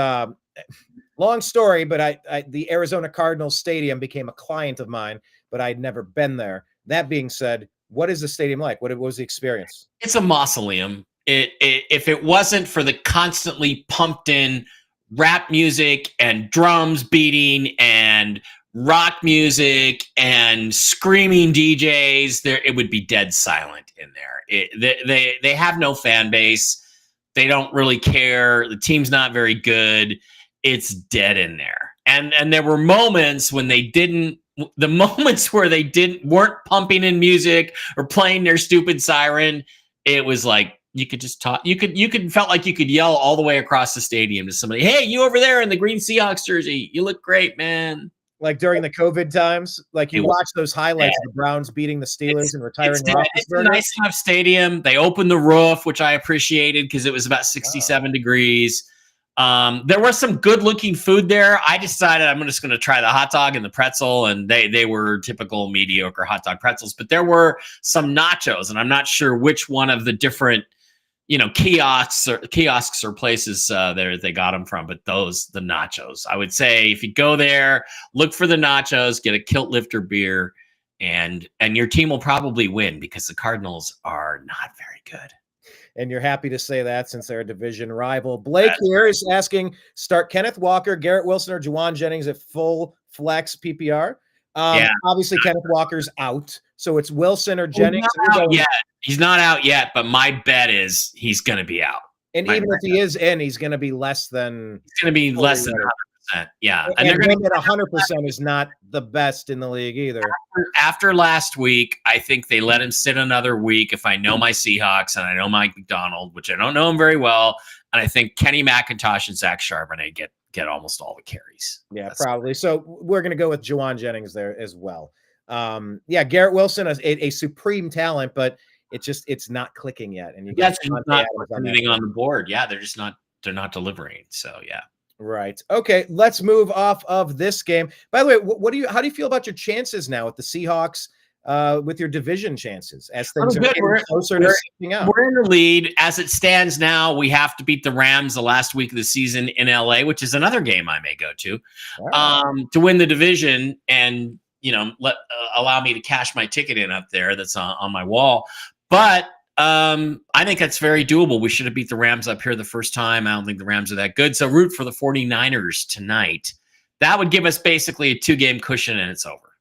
long story, but the Arizona Cardinals stadium became a client of mine, but I'd never been there. That being said, what is the stadium like? What was the experience? It's a mausoleum. If it wasn't for the constantly pumped in rap music and drums beating and rock music and screaming DJs, it would be dead silent in there. They have no fan base. They don't really care. The team's not very good. It's dead in there. And there were moments when weren't pumping in music or playing their stupid siren. It was like, you could just talk. You felt like you could yell all the way across the stadium to somebody. Hey, you over there in the green Seahawks jersey, you look great, man. Like during the COVID times, like you watch those highlights of the Browns beating the Steelers and retiring. It's a nice enough stadium. They opened the roof, which I appreciated because it was about 67 degrees. There was some good looking food there. I decided I'm just going to try the hot dog and the pretzel, and they were typical mediocre hot dog pretzels, but there were some nachos, and I'm not sure which one of the different kiosks or places there they got them from, but the nachos. I would say if you go there, look for the nachos, get a Kilt Lifter beer, and your team will probably win because the Cardinals are not very good. And you're happy to say that since they're a division rival. Blake here is asking, start Kenneth Walker, Garrett Wilson, or Juwan Jennings at full flex PPR. Obviously, Kenneth Walker's out, so it's Wilson or Jennings. He's not out yet, but my bet is he's going to be out. And even if he is in, he's going to be less than. He's going to be less than 100%. Yeah, and they're going to get 100% is not the best in the league either. After last week, I think they let him sit another week. If I know my Seahawks and I know Mike McDonald, which I don't know him very well, and I think Kenny McIntosh and Zach Charbonnet get almost all the carries. Yeah, probably. So we're going to go with Juwan Jennings there as well. Garrett Wilson is a supreme talent, but it's not clicking yet. And you guys not anything on the board. Yeah, they're not delivering. So yeah. Right. Okay. Let's move off of this game. By the way, how do you feel about your chances now with the Seahawks, with your division chances as things are getting closer to sitting out? We're in the lead as it stands now. We have to beat the Rams the last week of the season in LA, which is another game I may go to win the division and, allow me to cash my ticket in up there. That's on my wall. But I think that's very doable. We should have beat the Rams up here the first time. I don't think the Rams are that good. So root for the 49ers tonight. That would give us basically a 2-game cushion and it's over.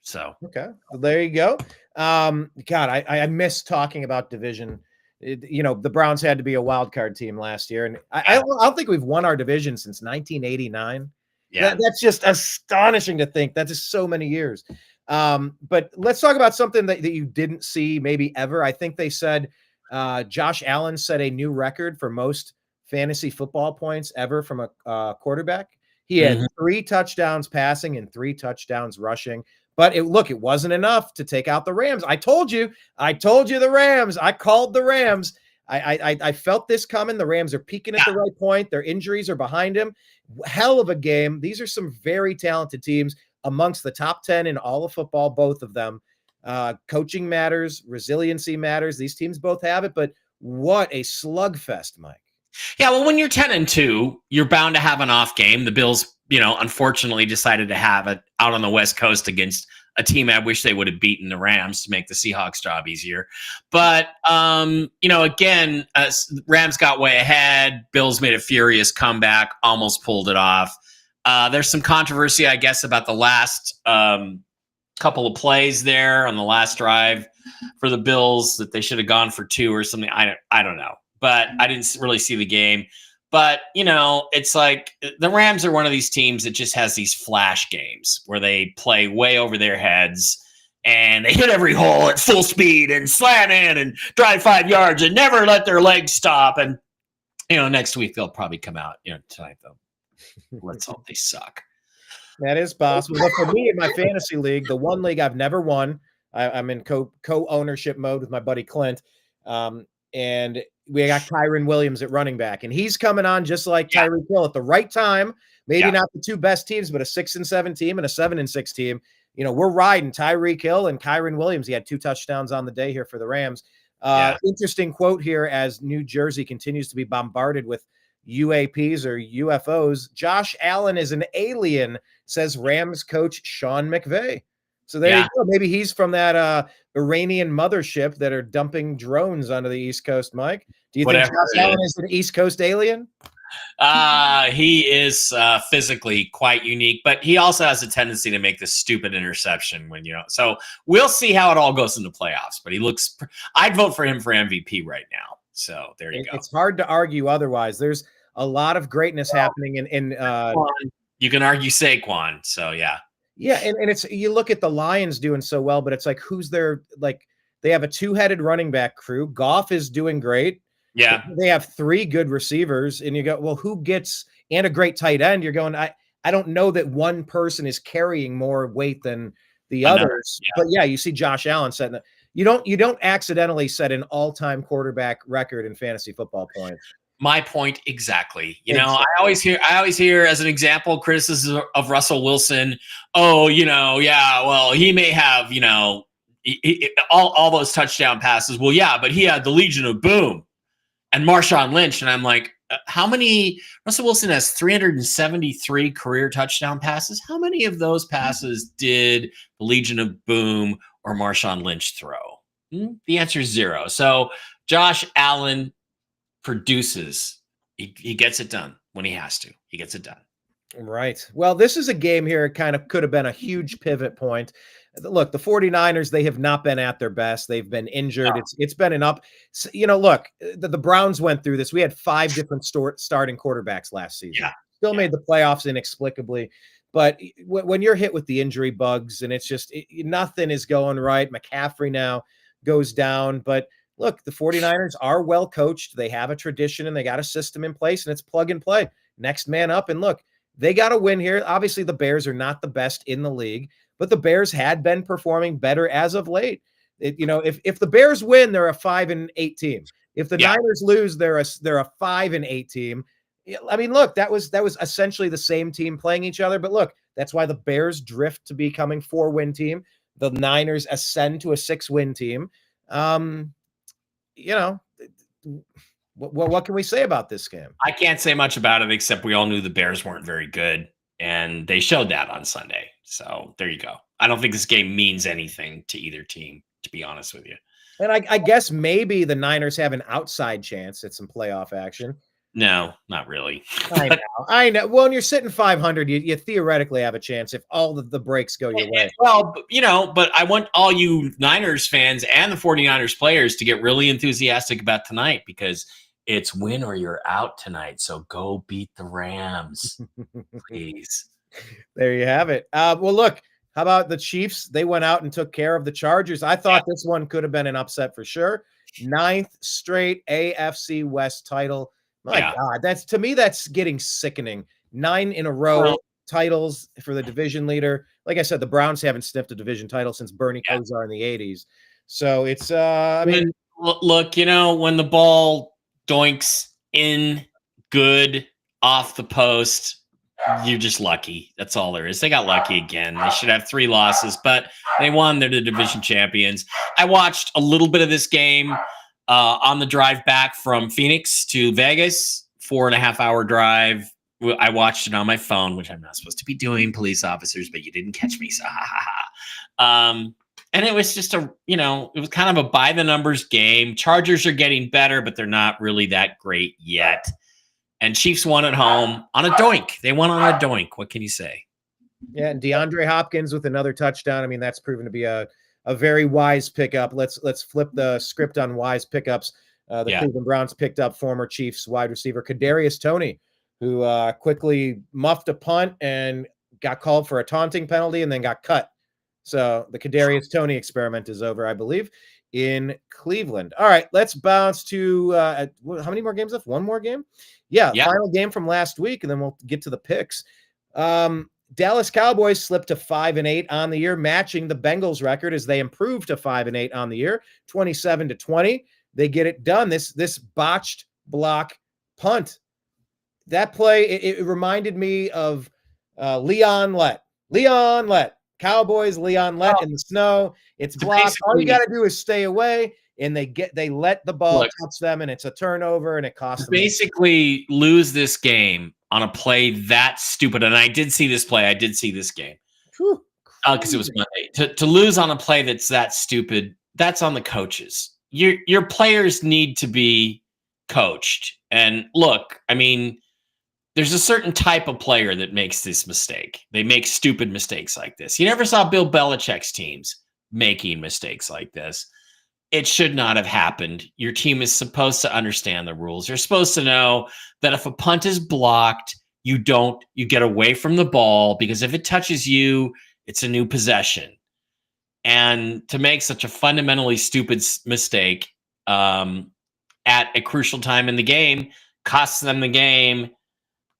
So, okay, well, there you go. I miss talking about division. The Browns had to be a wild card team last year. And I don't think we've won our division since 1989. Yeah, that's just astonishing to think. That is so many years. But let's talk about something that you didn't see maybe ever. I think they said Josh Allen set a new record for most fantasy football points ever from a quarterback. He had 3 touchdowns passing and 3 touchdowns rushing. But it wasn't enough to take out the Rams. I told you the Rams. I called the Rams. I felt this coming. The Rams are peaking at the right point. Their injuries are behind him. Hell of a game. These are some very talented teams. Amongst the top 10 in all of football, both of them. Coaching matters, resiliency matters. These teams both have it, but what a slugfest, Mike. Yeah, well, when you're 10-2, you're bound to have an off game. The Bills, unfortunately decided to have it out on the West Coast against a team I wish they would have beaten the Rams to make the Seahawks job easier. But, again, Rams got way ahead. Bills made a furious comeback, almost pulled it off. There's some controversy, I guess, about the last couple of plays there on the last drive for the Bills that they should have gone for 2 or something. I don't know, but I didn't really see the game. But, it's like the Rams are one of these teams that just has these flash games where they play way over their heads and they hit every hole at full speed and slam in and drive 5 yards and never let their legs stop. And, next week they'll probably come out, tonight though. Let's hope they suck. That is possible. But for me in my fantasy league, the one league I've never won, I'm in co-ownership mode with my buddy Clint. And we got Kyren Williams at running back. And he's coming on just like Tyreek Hill at the right time. Maybe not the 2 best teams, but a 6-7 team and a 7-6 team. We're riding Tyreek Hill and Kyren Williams. He had 2 touchdowns on the day here for the Rams. Interesting quote here as New Jersey continues to be bombarded with UAPs or UFOs. Josh Allen is an alien, says Rams coach Sean McVay. So there you go. Maybe he's from that Iranian mothership that are dumping drones onto the East Coast, Mike. Do you think Josh Allen is an East Coast alien? He is physically quite unique, but he also has a tendency to make this stupid interception so we'll see how it all goes in the playoffs, but I'd vote for him for MVP right now. So there you go. It's hard to argue otherwise. There's a lot of greatness happening in you can argue Saquon. So yeah. Yeah. And it's, you look at the Lions doing so well, but it's like, who's their, they have a 2-headed running back crew. Goff is doing great. Yeah. They have 3 good receivers and you go, well, who gets, and a great tight end. You're going, I don't know that one person is carrying more weight than the others, but you see Josh Allen setting that. You don't accidentally set an all-time quarterback record in fantasy football points. My point exactly. I always hear as an example criticism of Russell Wilson. Oh, well, he may have, all those touchdown passes. Well, yeah, but he had the Legion of Boom. and Marshawn Lynch. And I'm like, how many? Russell Wilson has 373 career touchdown passes. How many of those passes did the Legion of Boom or Marshawn Lynch throw? The answer is 0. So Josh Allen produces. He gets it done when he has to. He gets it done. Right. Well, this is a game here. It kind of could have been a huge pivot point. Look, the 49ers, they have not been at their best. They've been injured. No. It's been an up. Look, the Browns went through this. We had 5 different starting quarterbacks last season. Yeah. Still made the playoffs inexplicably. But when you're hit with the injury bugs and it's just nothing is going right, McCaffrey now goes down. But look, the 49ers are well coached. They have a tradition and they got a system in place, and it's plug and play. Next man up. And look, they got to win here. Obviously, the Bears are not the best in the league, but the Bears had been performing better as of late. If the Bears win, they're a 5-8 team. If the Niners lose, they're a 5-8 team. I mean, look, that was essentially the same team playing each other. But look, that's why the Bears drift to becoming 4-win team. The Niners ascend to a 6-win team. What can we say about this game? I can't say much about it except we all knew the Bears weren't very good, and they showed that on Sunday. So there you go. I don't think this game means anything to either team, to be honest with you. And I guess maybe the Niners have an outside chance at some playoff action. No, not really. I know. Well, when you're sitting 500, you theoretically have a chance if all the breaks go your way. Well, but I want all you Niners fans and the 49ers players to get really enthusiastic about tonight, because it's win or you're out tonight. So go beat the Rams, please. There you have it. Well, look, how about the Chiefs? They went out and took care of the Chargers. I thought this one could have been an upset for sure. 9th straight AFC West title. My God, that's getting sickening. 9 in a row titles for the division leader. Like I said, the Browns haven't sniffed a division title since Bernie Kosar in the 80s. So it's, look, when the ball doinks in good off the post, you're just lucky. That's all there is. They got lucky again. They should have 3 losses, but they won. They're the division champions. I watched a little bit of this game on the drive back from Phoenix to Vegas, 4.5-hour drive. I watched it on my phone, which I'm not supposed to be doing, police officers, but you didn't catch me. So, and it was just it was kind of a by the numbers game. Chargers are getting better, but they're not really that great yet. And Chiefs won at home on a doink. They won on a doink. What can you say? Yeah, and DeAndre Hopkins with another touchdown. I mean, that's proven to be a very wise pickup. Let's flip the script on wise pickups. The Cleveland Browns picked up former Chiefs wide receiver Kadarius Toney, who quickly muffed a punt and got called for a taunting penalty and then got cut. So the Kadarius Toney experiment is over, I believe, in Cleveland. All right, let's bounce to how many more games left? One more game? Yeah, final game from last week, and then we'll get to the picks. Dallas Cowboys slipped to 5-8 on the year, matching the Bengals record as they improved to 5-8 on the year, 27-20. They get it done. This botched block punt. That play, it reminded me of Leon Lett. Cowboys, Leon Lett in the snow. It's blocked. All you got to do is stay away, and they let the ball touch them, and it's a turnover, and it costs them. Basically lose this game on a play that stupid. And I did see this play. I did see this game because it was Monday. To lose on a play that's that stupid, that's on the coaches. Your players need to be coached. And look, I mean, there's a certain type of player that makes this mistake. They make stupid mistakes like this. You never saw Bill Belichick's teams making mistakes like this. It should not have happened. Your team is supposed to understand the rules. You're supposed to know that if a punt is blocked, you get away from the ball, because if it touches you, it's a new possession. And to make such a fundamentally stupid mistake at a crucial time in the game costs them the game.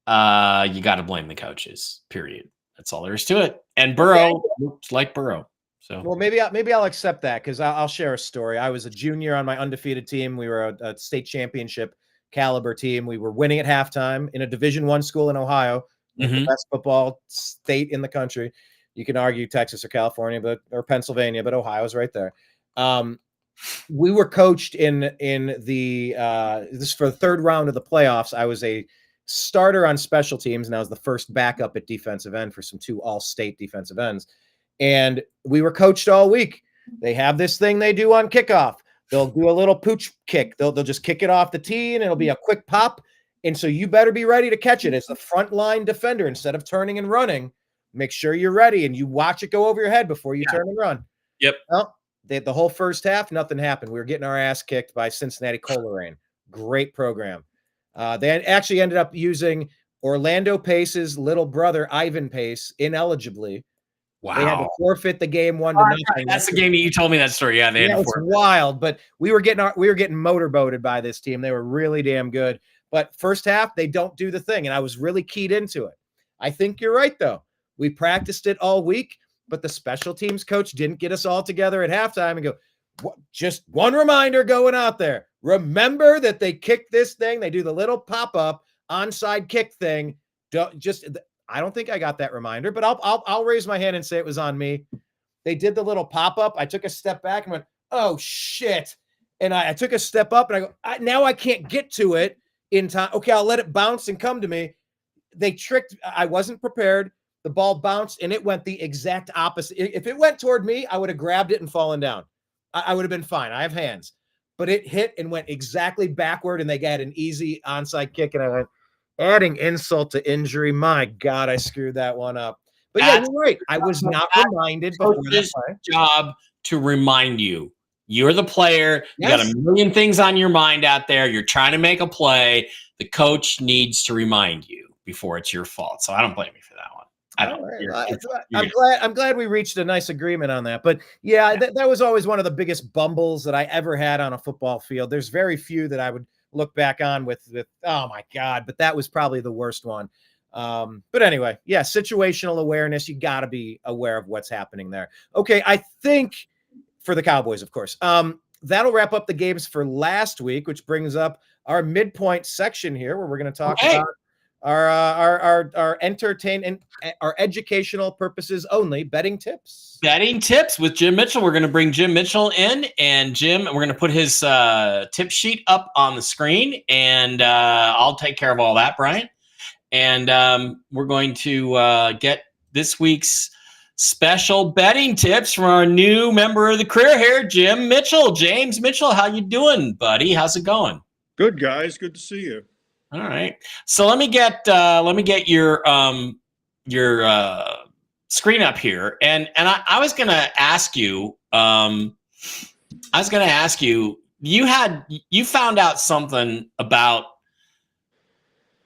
You got to blame the coaches, period. That's all there is to it. And Burrow looked like Burrow. So, well, maybe I'll accept that, because I'll share a story. I was a junior on my undefeated team. We were a state championship caliber team. We were winning at halftime in a Division I school in Ohio, the best football state in the country. You can argue Texas or California, or Pennsylvania, but Ohio's right there. we were coached in the this for the third round of the playoffs. I was a starter on special teams, and I was the first backup at defensive end for some 2 all-state defensive ends. And we were coached all week. They have this thing they do on kickoff. They'll do a little pooch kick. They'll just kick it off the tee, and it'll be a quick pop. And so you better be ready to catch it as the front line defender. Instead of turning and running, make sure you're ready, and you watch it go over your head before you turn and run. Yep. Well, the whole first half, nothing happened. We were getting our ass kicked by Cincinnati Coleraine. Great program. They actually ended up using Orlando Pace's little brother, Ivan Pace, inelligibly. Wow. They had to forfeit the game 1-0. That's the game that you told me that story. Yeah, it was wild, but we were getting motorboated by this team. They were really damn good. But first half, they don't do the thing, and I was really keyed into it. I think you're right, though. We practiced it all week, but the special teams coach didn't get us all together at halftime and go, just one reminder going out there. Remember that they kick this thing. They do the little pop-up onside kick thing. I don't think I got that reminder, but I'll raise my hand and say it was on me. They did the little pop-up. I took a step back and went, oh, shit. And I took a step up, and I go, now I can't get to it in time. Okay, I'll let it bounce and come to me. They tricked. I wasn't prepared. The ball bounced, and it went the exact opposite. If it went toward me, I would have grabbed it and fallen down. I would have been fine. I have hands. But it hit and went exactly backward, and they got an easy onside kick, and I went, adding insult to injury. My God, I screwed that one up. But yeah, you're right. I was not reminded before the play. Job to remind you. You're the player. You got a million things on your mind out there. You're trying to make a play. The coach needs to remind you before it's your fault. So I don't blame you for that one. I don't. I'm glad we reached a nice agreement on that. But yeah, that was always one of the biggest bumbles that I ever had on a football field. There's very few that I would look back on with oh my God, but that was probably the worst one. But anyway, yeah, situational awareness. You got to be aware of what's happening there. Okay, I think for the Cowboys, of course. That'll wrap up the games for last week, which brings up our midpoint section here, where we're going to talk about our educational purposes only betting tips. Betting tips with Jim Mitchell. We're going to bring Jim Mitchell in, and Jim, we're going to put his tip sheet up on the screen, and I'll take care of all that, Brian. And we're going to get this week's special betting tips from our new member of the crew here, Jim Mitchell. James Mitchell, how you doing, buddy? How's it going? Good, guys. Good to see you. All right. So let me get your screen up here, and I was going to ask you. You found out something about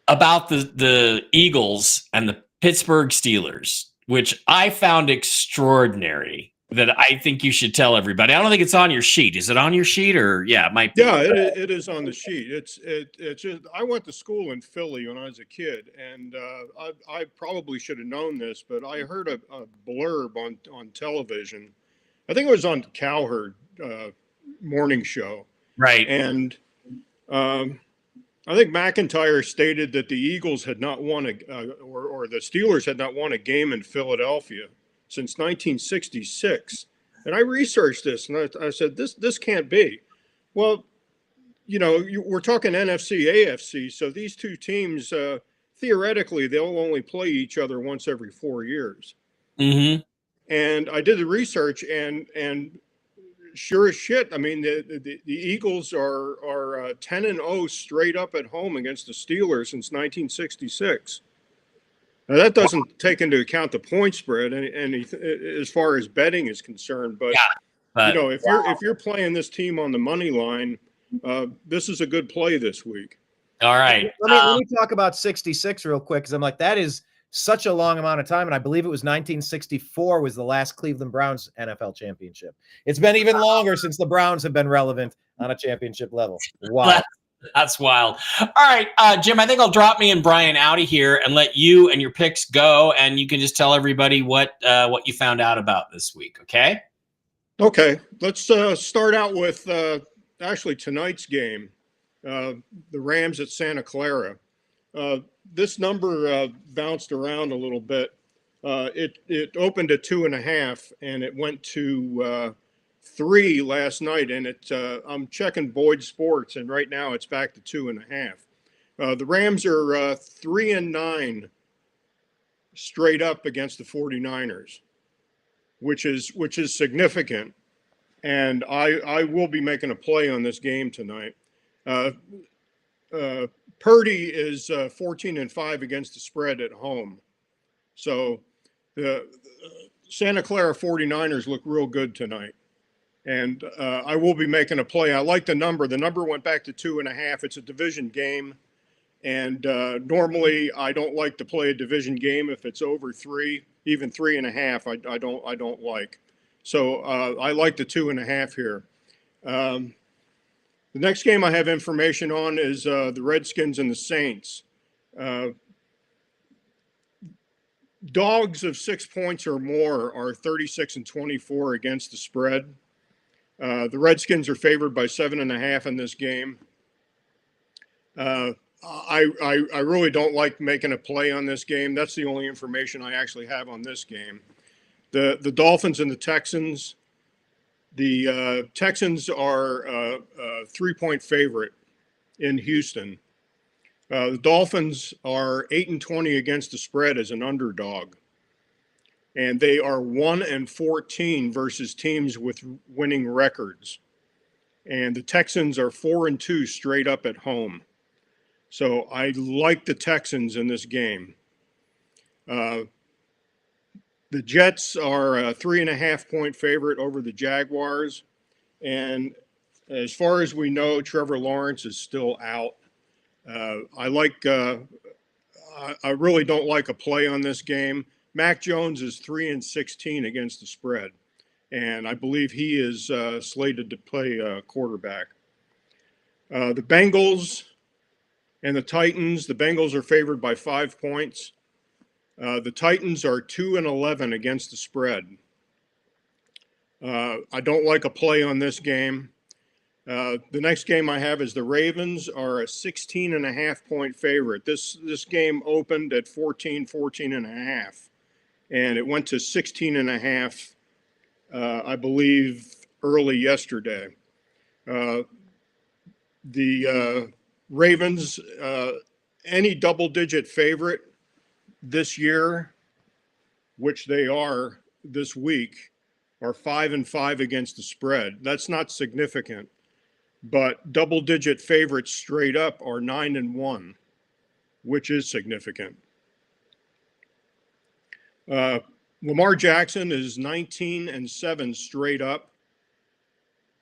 the Eagles and the Pittsburgh Steelers, which I found extraordinary, that I think you should tell everybody. I don't think it's on your sheet. Is it on your sheet, or yeah, it might be. Yeah, it is on the sheet. It's just, I went to school in Philly when I was a kid, and I probably should have known this, but I heard a blurb on television. I think it was on Cowherd morning show. Right. And I think McIntyre stated that the Eagles had not won or the Steelers had not won a game in Philadelphia since 1966. And I researched this, and I said, this can't be. Well, we're talking NFC, AFC, so these two teams, theoretically, they'll only play each other once every 4 years. Mm-hmm. And I did the research, and sure as shit, I mean, the Eagles are 10-0 straight up at home against the Steelers since 1966. Now, that doesn't take into account the point spread and as far as betting is concerned. But if you're playing this team on the money line, this is a good play this week. All right. Let me talk about 66 real quick, because I'm like, that is such a long amount of time, and I believe it was 1964 was the last Cleveland Browns NFL championship. It's been even longer since the Browns have been relevant on a championship level. Wow. That's wild. All right, Jim, I think I'll drop me and Brian out of here and let you and your picks go, and you can just tell everybody what you found out about this week, okay? Okay. Let's start out with actually tonight's game, the Rams at Santa Clara. This number bounced around a little bit. It opened at 2.5, and it went to 3 last night, and I'm checking Boyd Sports, and right now it's back to 2.5. The Rams are 3-9 straight up against the 49ers, which is significant. And I will be making a play on this game tonight. Purdy is 14-5 against the spread at home. So the Santa Clara 49ers look real good tonight. And I will be making a play. I like the number. The number went back to 2.5. It's a division game. And normally I don't like to play a division game if it's over 3, even 3.5. I don't like. So I like the 2.5 here. The next game I have information on is the Redskins and the Saints. Dogs of 6 points or more are 36-24 against the spread. The Redskins are favored by 7.5 in this game. I really don't like making a play on this game. That's the only information I actually have on this game. The Dolphins and the Texans. The Texans are a 3-point favorite in Houston. The Dolphins are 8-20 against the spread as an underdog. And they are 1-14 versus teams with winning records. And the Texans are 4-2 straight up at home. So I like the Texans in this game. The Jets are a 3.5-point favorite over the Jaguars. And as far as we know, Trevor Lawrence is still out. I really don't like a play on this game. Mac Jones is 3-16 against the spread. And I believe he is slated to play quarterback. The Bengals and the Titans. The Bengals are favored by 5 points. The Titans are 2-11 against the spread. I don't like a play on this game. The next game I have is the Ravens are a 16.5-point favorite. This game opened at 14.5, and it went to 16.5, I believe, early yesterday. The Ravens, any double-digit favorite this year, which they are this week, are 5-5 against the spread. That's not significant, but double-digit favorites straight up are 9-1, which is significant. Lamar Jackson is 19-7 straight up.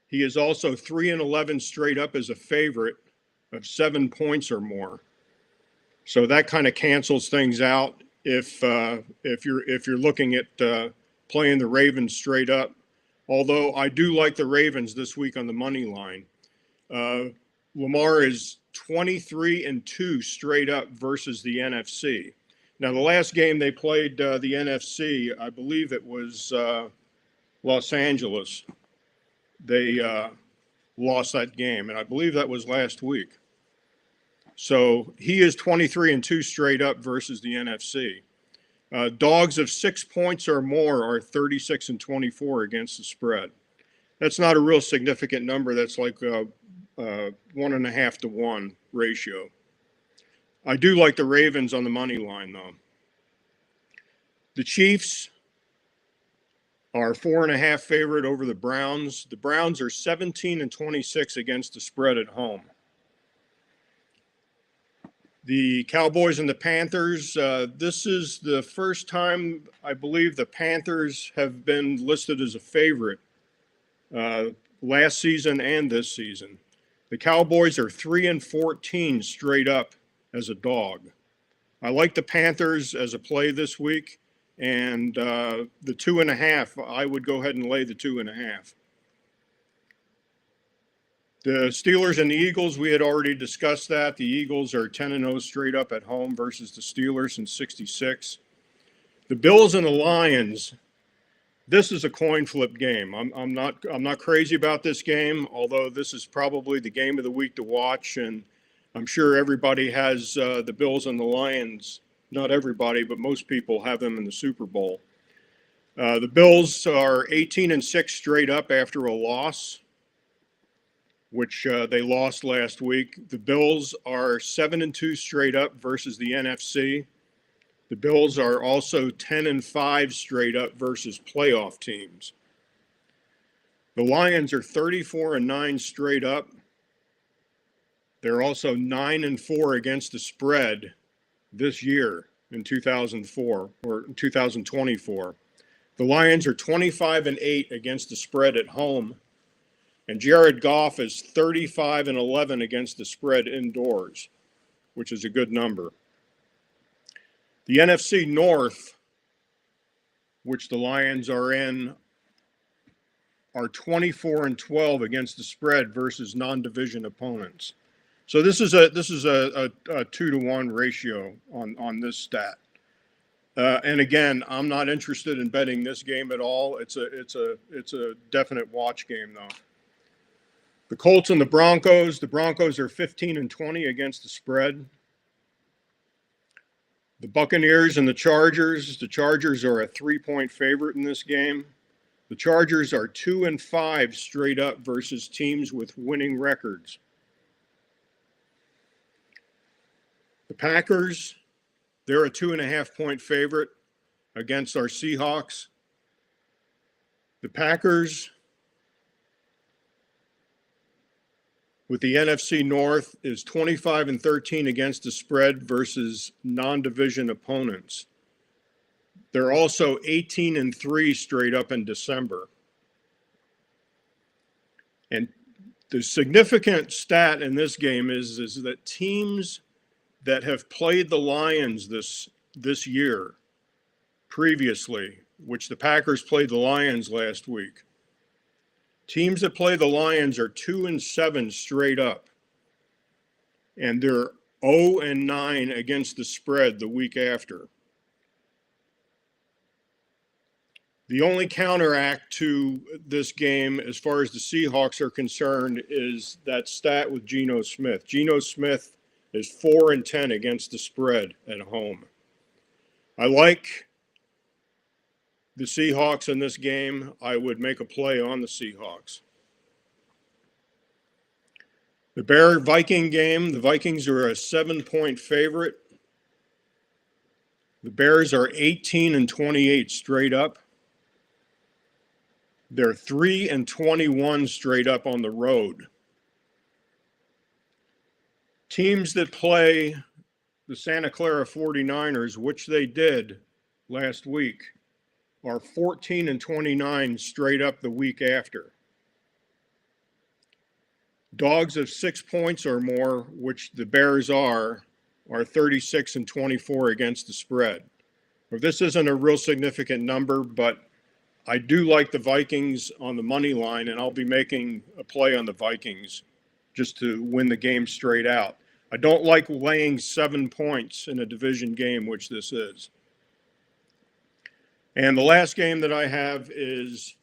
He is also 3-11 straight up as a favorite of 7 points or more. So that kind of cancels things out if you're looking at playing the Ravens straight up. Although I do like the Ravens this week on the money line. Lamar is 23-2 straight up versus the NFC. Now the last game they played the NFC, I believe it was Los Angeles. They lost that game, and I believe that was last week. So he is 23-2 straight up versus the NFC. Dogs of 6 points or more are 36-24 against the spread. That's not a real significant number. That's like 1.5 to 1 ratio. I do like the Ravens on the money line, though. The Chiefs are 4.5 favorite over the Browns. The Browns are 17-26 against the spread at home. The Cowboys and the Panthers, this is the first time I believe the Panthers have been listed as a favorite last season and this season. The Cowboys are 3-14 straight up as a dog. I like the Panthers as a play this week, and the 2.5, I would go ahead and lay the 2.5. The Steelers and the Eagles, we had already discussed that. The Eagles are 10-0 straight up at home versus the Steelers in 66. The Bills and the Lions, this is a coin flip game. I'm not crazy about this game, although this is probably the game of the week to watch, and I'm sure everybody has the Bills and the Lions. Not everybody, but most people have them in the Super Bowl. The Bills are 18-6 straight up after a loss, which they lost last week. The Bills are 7-2 straight up versus the NFC. The Bills are also 10-5 straight up versus playoff teams. The Lions are 34-9 straight up. They're also 9-4 against the spread this year in 2004 or 2024. The Lions are 25-8 against the spread at home, and Jared Goff is 35-11 against the spread indoors, which is a good number. The NFC North, which the Lions are in, are 24-12 against the spread versus non-division opponents. So this is a 2-to-1 ratio on this stat. And again, I'm not interested in betting this game at all. It's a definite watch game though. The Colts and the Broncos are 15-20 against the spread. The Buccaneers and the Chargers are a 3-point favorite in this game. The Chargers are 2-5 straight up versus teams with winning records. The Packers, they're a 2.5-point favorite against our Seahawks. The Packers, with the NFC North, is 25-13 against the spread versus non-division opponents. They're also 18-3 straight up in December. And the significant stat in this game is that teams that have played the Lions this year previously, which the Packers played the Lions last week, teams that play the Lions are 2-7 straight up, and they're 0-9 against the spread the week after. The only counteract to this game, as far as the Seahawks are concerned, is that stat with Geno Smith. Geno Smith is 4-10 against the spread at home. I like the Seahawks in this game. I would make a play on the Seahawks. The Bear-Viking game, the Vikings are a 7-point favorite. The Bears are 18-28 straight up. They're 3-21 straight up on the road. Teams that play the Santa Clara 49ers, which they did last week, are 14-29 straight up the week after. Dogs of 6 points or more, which the Bears are 36-24 against the spread. Well, this isn't a real significant number, but I do like the Vikings on the money line, and I'll be making a play on the Vikings just to win the game straight out. I don't like laying 7 points in a division game, which this is. And the last game that I have is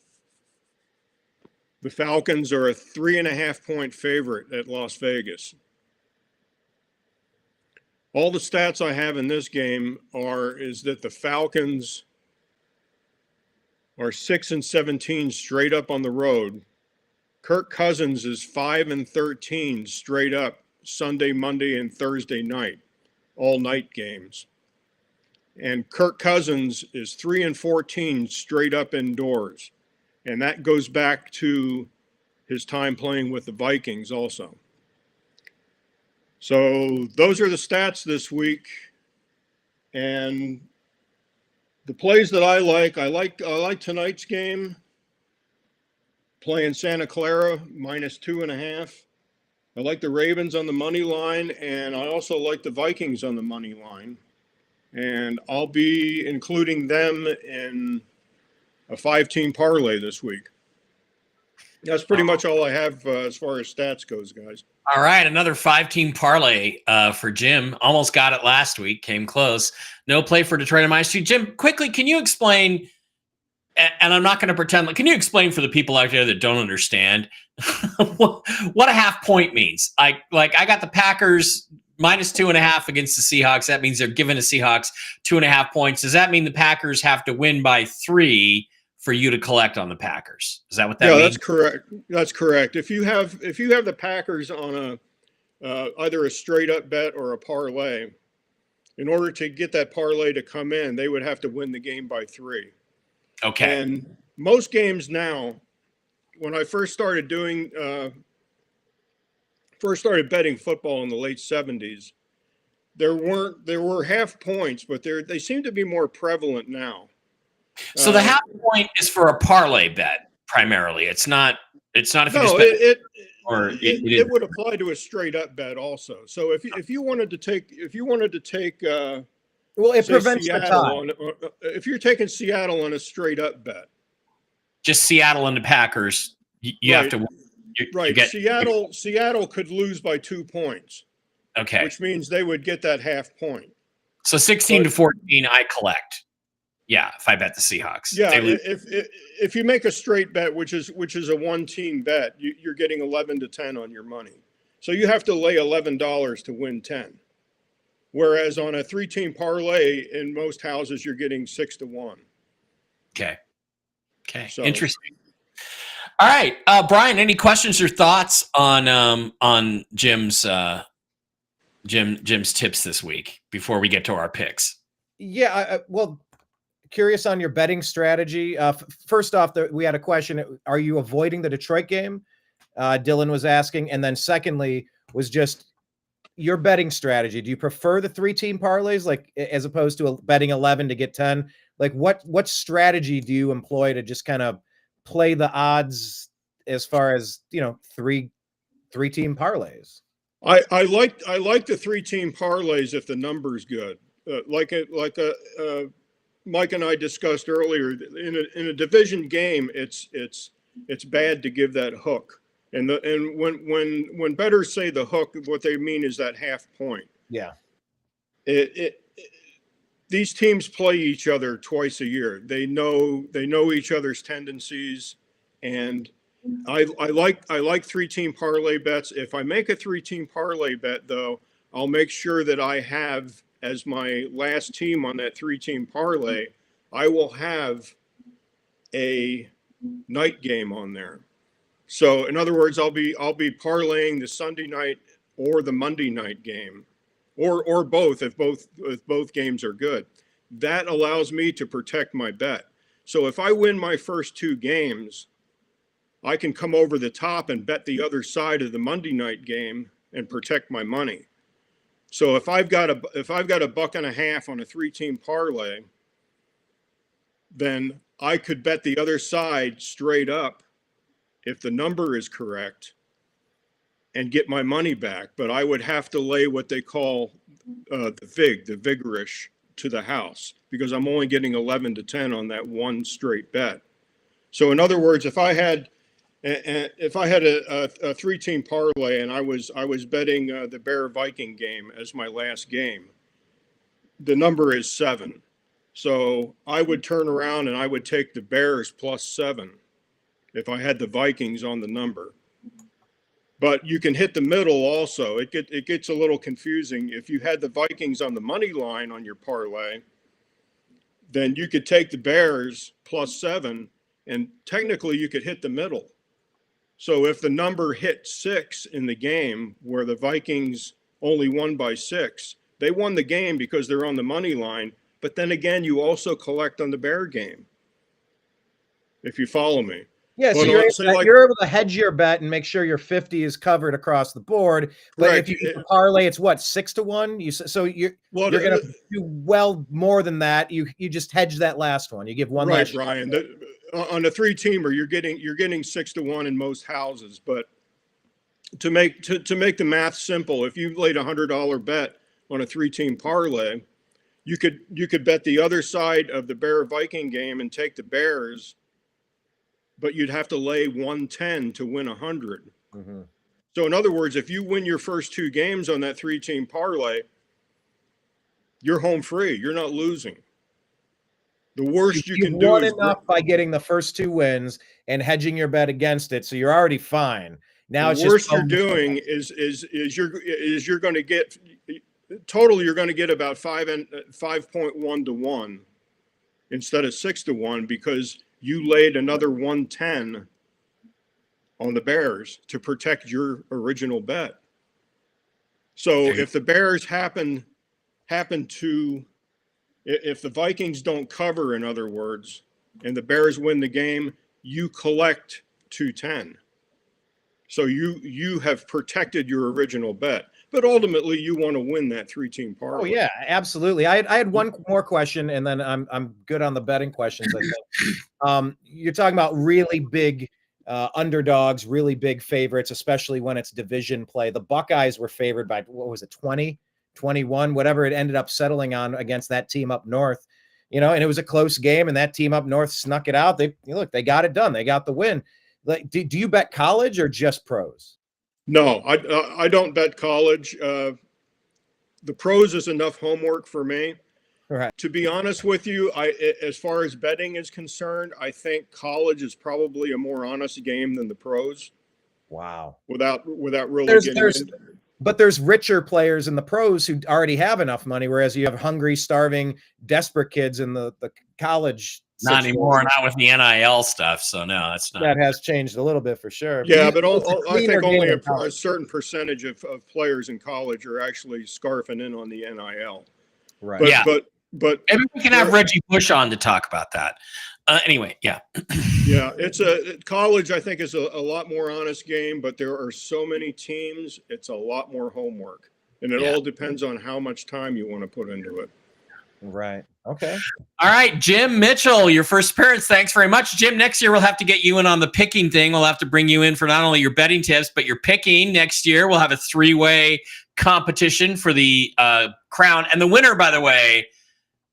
the Falcons are a 3.5-point favorite at Las Vegas. All the stats I have in this game is that the Falcons are 6-17 straight up on the road. Kirk Cousins is 5-13 straight up Sunday, Monday, and Thursday night, all night games. And Kirk Cousins is 3-14 straight up indoors. And that goes back to his time playing with the Vikings also. So those are the stats this week. And the plays that I like tonight's game, playing Santa Clara -2.5. I like the Ravens on the money line, and I also like the Vikings on the money line. And I'll be including them in a 5-team parlay this week. That's pretty much all I have as far as stats goes, guys. All right, another 5-team parlay for Jim. Almost got it last week, came close. No play for Detroit and Minus 2. Jim, quickly, can you explain, and I'm not going to pretend, can you explain for the people out there that don't understand what a half point means? I got the Packers minus 2.5 against the Seahawks. That means they're giving the Seahawks 2.5 points. Does that mean the Packers have to win by 3 for you to collect on the Packers? Is that what that means? That's correct. That's correct. If you have the Packers on either a straight up bet or a parlay, in order to get that parlay to come in, they would have to win the game by 3. Okay. And most games now, when I first started betting football in the late 70s, there were half points, but they seem to be more prevalent now. So the half point is for a parlay bet primarily. It's not if you no, just it would apply to a straight up bet also. So if you wanted to take well, it prevents Seattle the tie. if you're taking Seattle on a straight up bet, just Seattle and the Packers, you right. have to right. Seattle could lose by 2 points. Okay. Which means they would get that half point. So 16 to 14, I collect. Yeah, if I bet the Seahawks. Yeah, if you make a straight bet, which is a one-team bet, you're getting 11 to 10 on your money. So you have to lay $11 to win 10. Whereas on a 3-team parlay, in most houses, you're getting 6 to 1. Okay. So, interesting. All right, Brian. Any questions or thoughts on Jim's tips this week before we get to our picks? Yeah, well, curious on your betting strategy. First off, we had a question. Are you avoiding the Detroit game? Dylan was asking. And then secondly was just your betting strategy. Do you prefer the 3-team parlays, like as opposed to betting 11 to get 10? Like what strategy do you employ to just kind of play the odds as far as, 3-team parlays? I like the 3-team parlays if the number's good. Mike and I discussed earlier, in a division game, it's bad to give that hook. And when bettors say the hook, what they mean is that half point. Yeah. These teams play each other twice a year. They know each other's tendencies, and I like 3-team parlay bets. If I make a 3-team parlay bet, though, I'll make sure that I have, as my last team on that 3-team parlay, I will have a night game on there. So in other words, I'll be parlaying the Sunday night or the Monday night game, or both if both games are good. That allows me to protect my bet. So if I win my first 2 games, I can come over the top and bet the other side of the Monday night game and protect my money. So if I've got a buck and a half on a 3-team parlay, then I could bet the other side straight up if the number is correct and get my money back. But I would have to lay what they call the vigorish to the house, because I'm only getting 11 to 10 on that one straight bet. So in other words, if I had a 3-team parlay and I was betting the Bear Viking game as my last game, the number is 7. So I would turn around and I would take the Bears plus 7 if I had the Vikings on the number. But you can hit the middle also. It gets a little confusing. If you had the Vikings on the money line on your parlay, then you could take the Bears plus 7, and technically you could hit the middle. So if the number hit 6 in the game where the Vikings only won by 6, they won the game because they're on the money line. But then again, you also collect on the Bear game, if you follow me. Yeah, so you're able to hedge your bet and make sure your 50 is covered across the board. But right. if you parlay, it's what, 6 to 1? You're going to do well more than that. You just hedge that last one. You give one right, last. Brian. On a 3-teamer, you're getting 6 to 1 in most houses. But to make the math simple, if you laid $100 bet on a 3-team parlay, you could bet the other side of the Bear Viking game and take the Bears, but you'd have to lay 110 to win 100. Mm-hmm. So in other words, if you win your first 2 games on that 3-team parlay, you're home free. You're not losing. The worst you can do is enough by getting the first 2 wins and hedging your bet against it, so you're already fine. Now the worst you're doing is you're going to get total, you're going to get about 5.1 to 1 instead of 6 to 1 because you laid another 110 on the Bears to protect your original bet. So if the Bears happen to, if the Vikings don't cover, in other words, and the Bears win the game, you collect 210. So you have protected your original bet, but ultimately you want to win that 3-team parlay. Oh yeah, absolutely. I had one more question, and then I'm good on the betting questions. I think you're talking about really big underdogs, really big favorites, especially when it's division play. The Buckeyes were favored by, what was it, 20, 21, whatever it ended up settling on against that team up north. And it was a close game, and that team up north snuck it out. They got it done. They got the win. Like, do you bet college or just pros? No, I don't bet college. The pros is enough homework for me. Right. To be honest with you, as far as betting is concerned, I think college is probably a more honest game than the pros. Wow. Without really getting into. But there's richer players in the pros who already have enough money, whereas you have hungry, starving, desperate kids in the college. Not anymore, not with the NIL stuff. So no, that's not. That has changed a little bit for sure. Yeah, but I think only a certain percentage of players in college are actually scarfing in on the NIL. Right. But maybe we can have Reggie Bush on to talk about that. Anyway, yeah. Yeah, college, I think, is a lot more honest game, but there are so many teams, it's a lot more homework. And it all depends on how much time you want to put into it. Right. Okay. All right, Jim Mitchell, your first appearance. Thanks very much. Jim, next year we'll have to get you in on the picking thing. We'll have to bring you in for not only your betting tips, but your picking. Next year we'll have a 3-way competition for the crown. And the winner, by the way,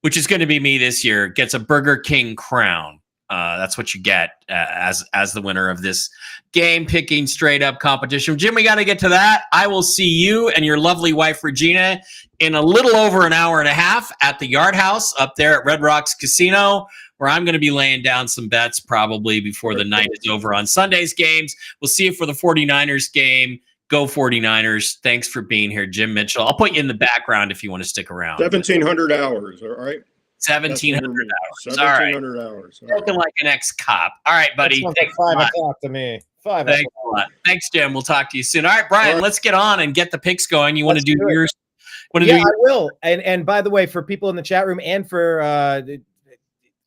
which is going to be me this year, gets a Burger King crown. That's what you get as the winner of this game picking straight up competition. Jim, we got to get to that. I will see you and your lovely wife, Regina, in a little over an hour and a half at the Yard House up there at Red Rocks Casino, where I'm going to be laying down some bets probably before the night is over on Sunday's games. We'll see you for the 49ers game. Go 49ers. Thanks for being here, Jim Mitchell. I'll put you in the background if you want to stick around. 1,700 hours, all right? 1,700 hours. 1,700 hours. Looking like an ex-cop. All right, buddy. Thanks 5 o'clock to me. 5 Thanks a lot. Thanks, Jim. We'll talk to you soon. All right, Brian, let's get on and get the picks going. You want to do yours? I will. And by the way, for people in the chat room and for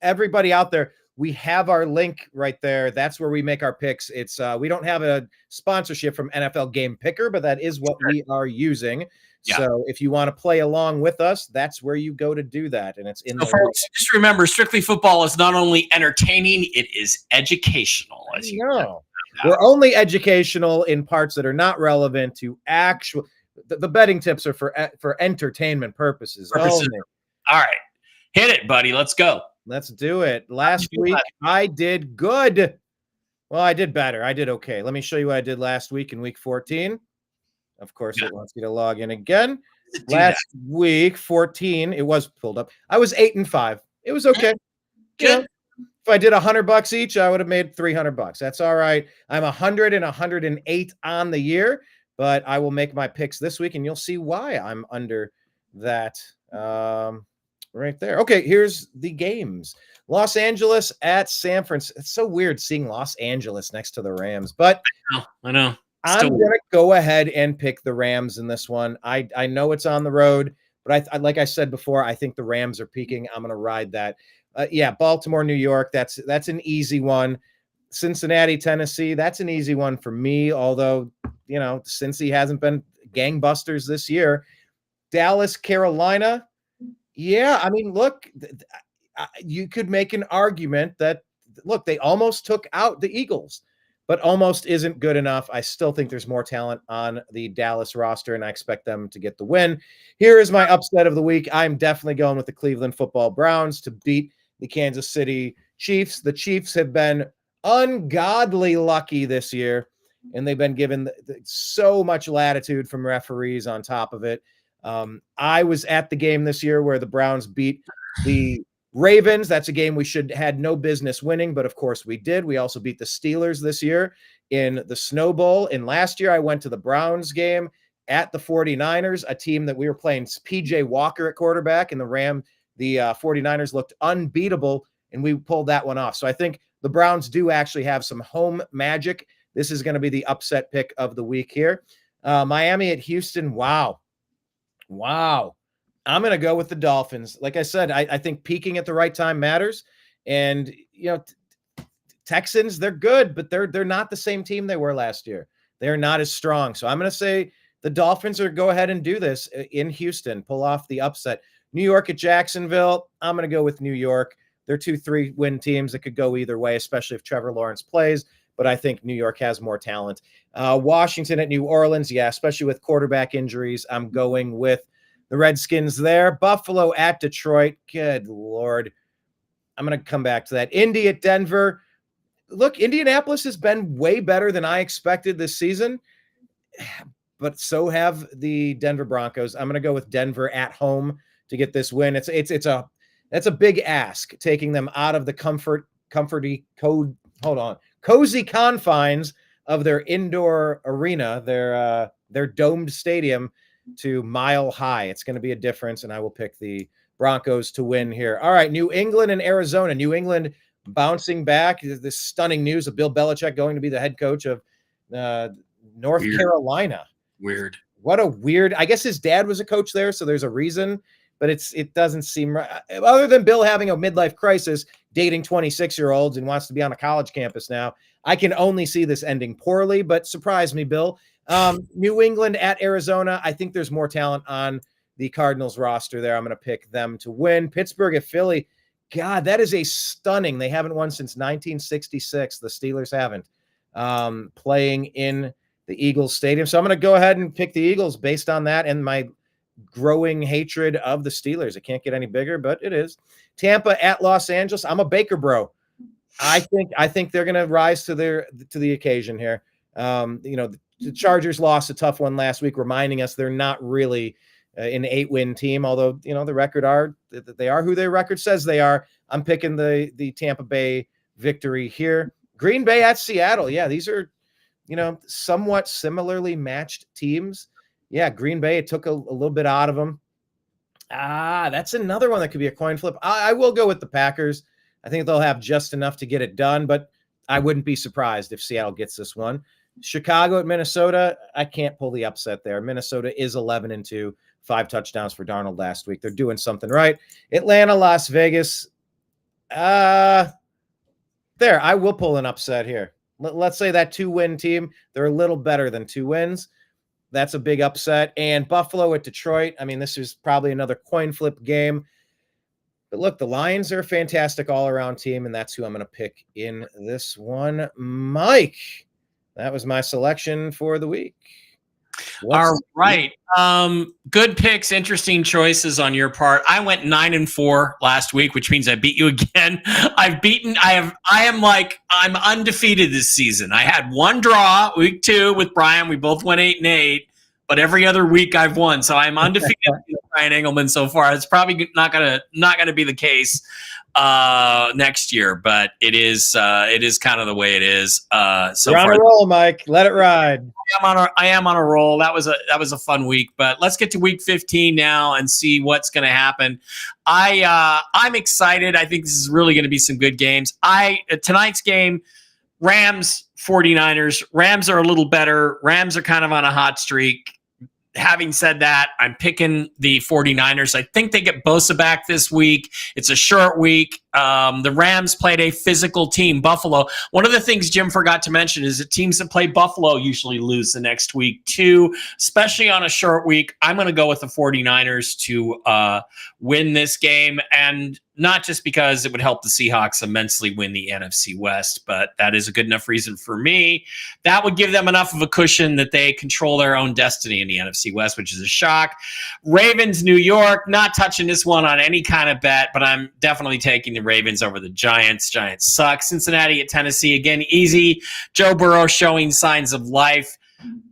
everybody out there, we have our link right there. That's where we make our picks. It's we don't have a sponsorship from NFL Game Picker, but that is what we are using. Yeah. So if you want to play along with us, that's where you go to do that. And it's in the folks, just remember, Strictly Football is not only entertaining, it is educational. As you know. We're only educational in parts that are not relevant to actual. The betting tips are for entertainment purposes. All right. Hit it, buddy. Let's go. Let's do it. Last week, I did good. Well, I did better. I did okay. Let me show you what I did last week in week 14. Of course, it wants you to log in again. Last week, 14, it was pulled up. I was 8-5. It was okay. Good. If I did $100 each, I would have made $300. That's all right. I'm 100 and 108 on the year, but I will make my picks this week, and you'll see why I'm under that. Right there. Okay, here's the games. Los Angeles at San Francisco. It's so weird seeing Los Angeles next to the Rams, but I know. I'm going to go ahead and pick the Rams in this one. I know it's on the road, but I like I said before, I think the Rams are peaking. I'm going to ride that. Baltimore, New York, that's an easy one. Cincinnati, Tennessee, that's an easy one for me, although, Cincy hasn't been gangbusters this year. Dallas, Carolina, yeah, I mean, look, you could make an argument that, look, they almost took out the Eagles, but almost isn't good enough. I still think there's more talent on the Dallas roster, and I expect them to get the win. Here is my upset of the week. I'm definitely going with the Cleveland Football Browns to beat the Kansas City Chiefs. The Chiefs have been ungodly lucky this year, and they've been given so much latitude from referees on top of it. I was at the game this year where the Browns beat the Ravens. That's a game we had no business winning, but of course we did. We also beat the Steelers this year in the Snow Bowl. And last year I went to the Browns game at the 49ers, a team that we were playing PJ Walker at quarterback, and the 49ers looked unbeatable, and we pulled that one off. So I think the Browns do actually have some home magic. This is going to be the upset pick of the week here. Miami at Houston. Wow. I'm going to go with the Dolphins. Like I said, I think peaking at the right time matters. And, Texans, they're good, but they're not the same team they were last year. They're not as strong. So I'm going to say the Dolphins are go ahead and do this in Houston, pull off the upset. New York at Jacksonville. I'm going to go with New York. They're 2-3 win teams that could go either way, especially if Trevor Lawrence plays. But I think New York has more talent. Washington at New Orleans. Yeah, especially with quarterback injuries. I'm going with the Redskins there. Buffalo at Detroit. Good Lord. I'm going to come back to that. Indy at Denver. Look, Indianapolis has been way better than I expected this season, but so have the Denver Broncos. I'm going to go with Denver at home to get this win. That's a big ask, taking them out of the cozy confines of their indoor arena, their domed stadium, to Mile High. It's going to be a difference, and I will pick the Broncos to win here. All right, New England and Arizona. New England bouncing back. This stunning news of Bill Belichick going to be the head coach of North Carolina. Weird. What a weird. I guess his dad was a coach there, so there's a reason, but it doesn't seem right. Other than Bill having a midlife crisis, dating 26-year-olds and wants to be on a college campus now, I can only see this ending poorly, but surprise me, Bill. New England at Arizona. I think there's more talent on the Cardinals roster there. I'm going to pick them to win. Pittsburgh at Philly. God, that is a stunning. They haven't won since 1966. The Steelers haven't, playing in the Eagles Stadium. So I'm going to go ahead and pick the Eagles based on that and my growing hatred of the Steelers. It can't get any bigger, but it is. Tampa at Los Angeles. I'm a Baker bro. I think they're going to rise to the occasion here. The Chargers lost a tough one last week, reminding us they're not really an 8-win team, although the record they are who their record says they are. I'm picking the Tampa Bay victory here. Green Bay at Seattle. Yeah, these are somewhat similarly matched teams. Yeah, Green Bay, it took a little bit out of them. That's another one that could be a coin flip. I will go with the Packers. I think they'll have just enough to get it done, but I wouldn't be surprised if Seattle gets this one. Chicago at Minnesota. I can't pull the upset there. Minnesota is 11-2, 5 touchdowns for Darnold last week. They're doing something right. Atlanta, Las Vegas. There, I will pull an upset here. Let's say that 2-win team, they're a little better than 2 wins. That's a big upset. And Buffalo at Detroit. I mean, this is probably another coin flip game. But look, the Lions are a fantastic all-around team, and that's who I'm going to pick in this one. Mike, that was my selection for the week. All right. Good picks, interesting choices on your part. I went 9-4 last week, which means I beat you again. I'm undefeated this season. I had one draw, week 2 with Brian. We both went 8-8, but every other week I've won. So I'm undefeated with Brian Engelman so far. It's probably not gonna be the case next year, but it is kind of the way it is. So you're on a roll, Mike. Let it ride. I am on a roll. That was a fun week, but let's get to week 15 now and see what's going to happen. I'm excited. I think this is really going to be some good games. Tonight's game, Rams 49ers. Rams are a little better. Rams are kind of on a hot streak. Having said that, I'm picking the 49ers. I think they get Bosa back this week. It's a short week. The Rams played a physical team, Buffalo. One of the things Jim forgot to mention is that teams that play Buffalo usually lose the next week too, especially on a short week. I'm going to go with the 49ers to win this game, and not just because it would help the Seahawks immensely win the NFC West, but that is a good enough reason for me. That would give them enough of a cushion that they control their own destiny in the NFC West, which is a shock. Ravens, New York, not touching this one on any kind of bet, but I'm definitely taking the Ravens over the Giants. Giants suck. Cincinnati at Tennessee, again, easy. Joe Burrow showing signs of life.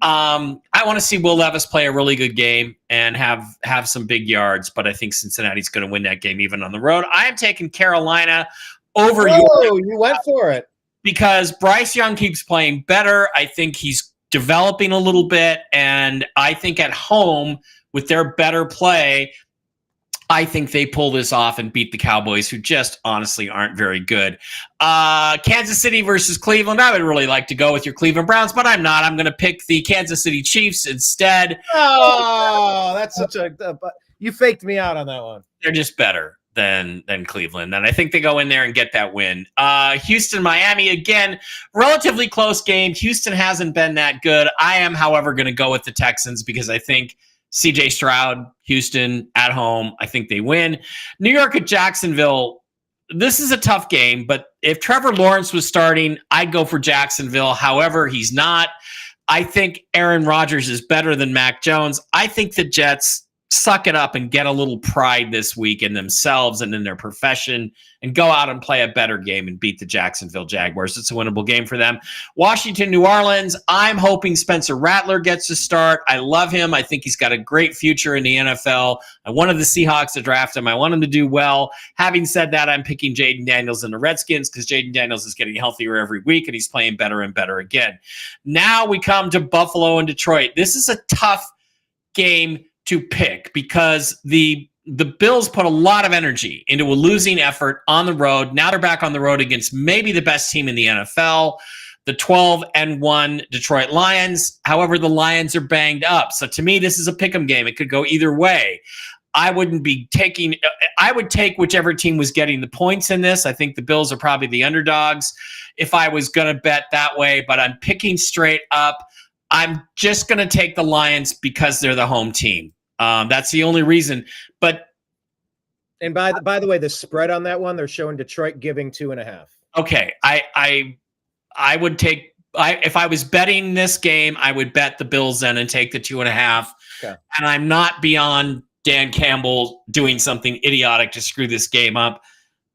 I want to see Will Levis play a really good game and have some big yards, but I think Cincinnati's going to win that game even on the road. I am taking Carolina over York. You went for it. Because Bryce Young keeps playing better. I think he's developing a little bit, and I think at home with their better play, I think they pull this off and beat the Cowboys, who just honestly aren't very good. Kansas City versus Cleveland. I would really like to go with your Cleveland Browns, but I'm not. I'm going to pick the Kansas City Chiefs instead. Oh, that's such a you faked me out on that one. They're just better than Cleveland, and I think they go in there and get that win. Houston, Miami, again, relatively close game. Houston hasn't been that good. I am, however, going to go with the Texans because I think CJ Stroud, Houston at home, I think they win. New York at Jacksonville. This is a tough game, but if Trevor Lawrence was starting, I'd go for Jacksonville. However, he's not. I think Aaron Rodgers is better than Mac Jones. I think the Jets suck it up and get a little pride this week in themselves and in their profession and go out and play a better game and beat the Jacksonville Jaguars. It's a winnable game for them. Washington, New Orleans. I'm hoping Spencer Rattler gets to start. I love him. I think he's got a great future in the NFL. I wanted the Seahawks to draft him. I want him to do well. Having said that, I'm picking Jaden Daniels and the Redskins because Jaden Daniels is getting healthier every week and he's playing better and better again. Now we come to Buffalo and Detroit. This is a tough game to pick because the Bills put a lot of energy into a losing effort on the road. Now they're back on the road against maybe the best team in the NFL, the 12-1 Detroit Lions. However, the Lions are banged up. So to me, this is a pick'em game. It could go either way. I would take whichever team was getting the points in this. I think the Bills are probably the underdogs if I was going to bet that way, but I'm picking straight up. I'm just going to take the Lions because they're the home team. That's the only reason. But by the way, the spread on that one, they're showing Detroit giving 2.5. Okay, I would take. If I was betting this game, I would bet the Bills then and take the 2.5. Okay. And I'm not beyond Dan Campbell doing something idiotic to screw this game up.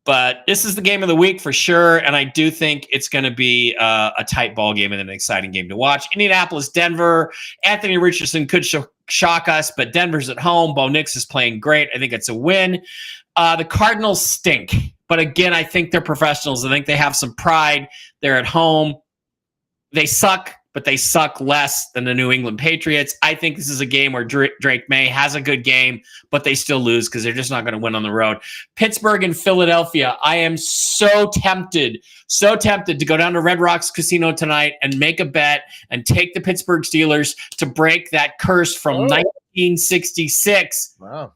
But this is the game of the week for sure, and I do think it's going to be a tight ball game and an exciting game to watch. Indianapolis, Denver. Anthony Richardson could shock us, but Denver's at home. Bo Nix is playing great. I think it's a win. The Cardinals stink, but again, I think they're professionals. I think they have some pride. They're at home. They suck, but they suck less than the New England Patriots. I think this is a game where Drake May has a good game, but they still lose because they're just not going to win on the road. Pittsburgh and Philadelphia. I am so tempted to go down to Red Rocks Casino tonight and make a bet and take the Pittsburgh Steelers to break that curse from 1966. Wow.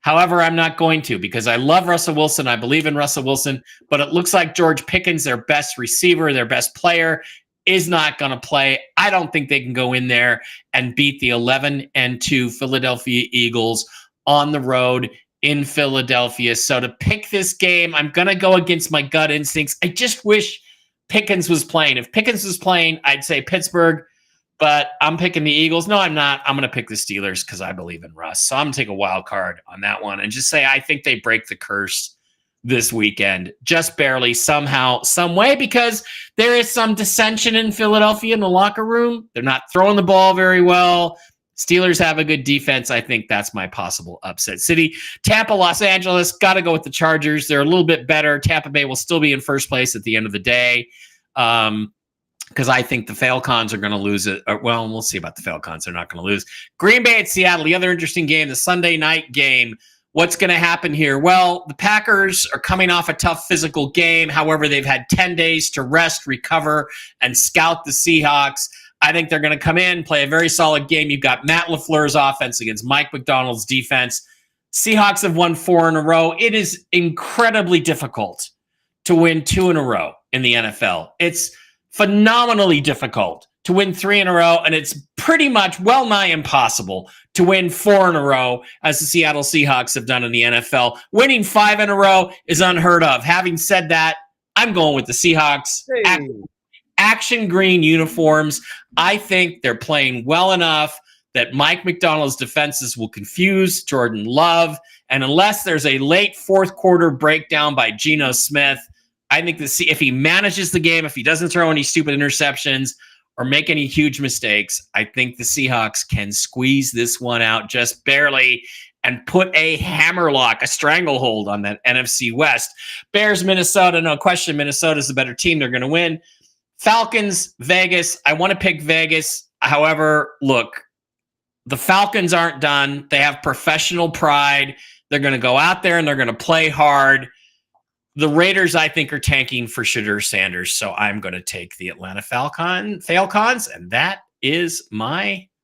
However, I'm not going to because I love Russell Wilson. I believe in Russell Wilson, but it looks like George Pickens, their best receiver, their best player, is not going to play. I don't think they can go in there and beat the 11-2 Philadelphia Eagles on the road in Philadelphia. So to pick this game, I'm going to go against my gut instincts. I just wish Pickens was playing. If Pickens was playing, I'd say Pittsburgh, but I'm picking the Eagles. No, I'm not. I'm going to pick the Steelers because I believe in Russ. So I'm going to take a wild card on that one and just say I think they break the curse this weekend, just barely, somehow, some way, because there is some dissension in Philadelphia in the locker room. They're not throwing the ball very well. Steelers have a good defense. I think that's my possible upset city. Tampa, Los Angeles, got to go with the Chargers. They're a little bit better. Tampa Bay will still be in first place at the end of the day because I think the Falcons are going to lose it. Well, we'll see about the Falcons. They're not going to lose. Green Bay at Seattle, the other interesting game, the Sunday night game. What's going to happen here? Well, the Packers are coming off a tough physical game. However, they've had 10 days to rest, recover, and scout the Seahawks. I think they're going to come in, play a very solid game. You've got Matt LaFleur's offense against Mike McDonald's defense. Seahawks have won 4 in a row. It is incredibly difficult to win 2 in a row in the NFL. It's phenomenally difficult to win 3 in a row, and it's pretty much well nigh impossible to win 4 in a row, as the Seattle Seahawks have done in the NFL. Winning 5 in a row is unheard of. Having said that, I'm going with the Seahawks. Hey. Action green uniforms. I think they're playing well enough that Mike McDonald's defenses will confuse Jordan Love, and unless there's a late fourth quarter breakdown by Geno Smith, I think if he manages the game, if he doesn't throw any stupid interceptions or make any huge mistakes, I think the Seahawks can squeeze this one out just barely and put a hammerlock, a stranglehold on that NFC West. Bears, Minnesota, no question, Minnesota's the better team. They're going to win. Falcons, Vegas. I want to pick Vegas. However, look, the Falcons aren't done. They have professional pride. They're going to go out there and they're going to play hard. The Raiders, I think, are tanking for Shedeur Sanders, so I'm going to take the Atlanta Falcons, and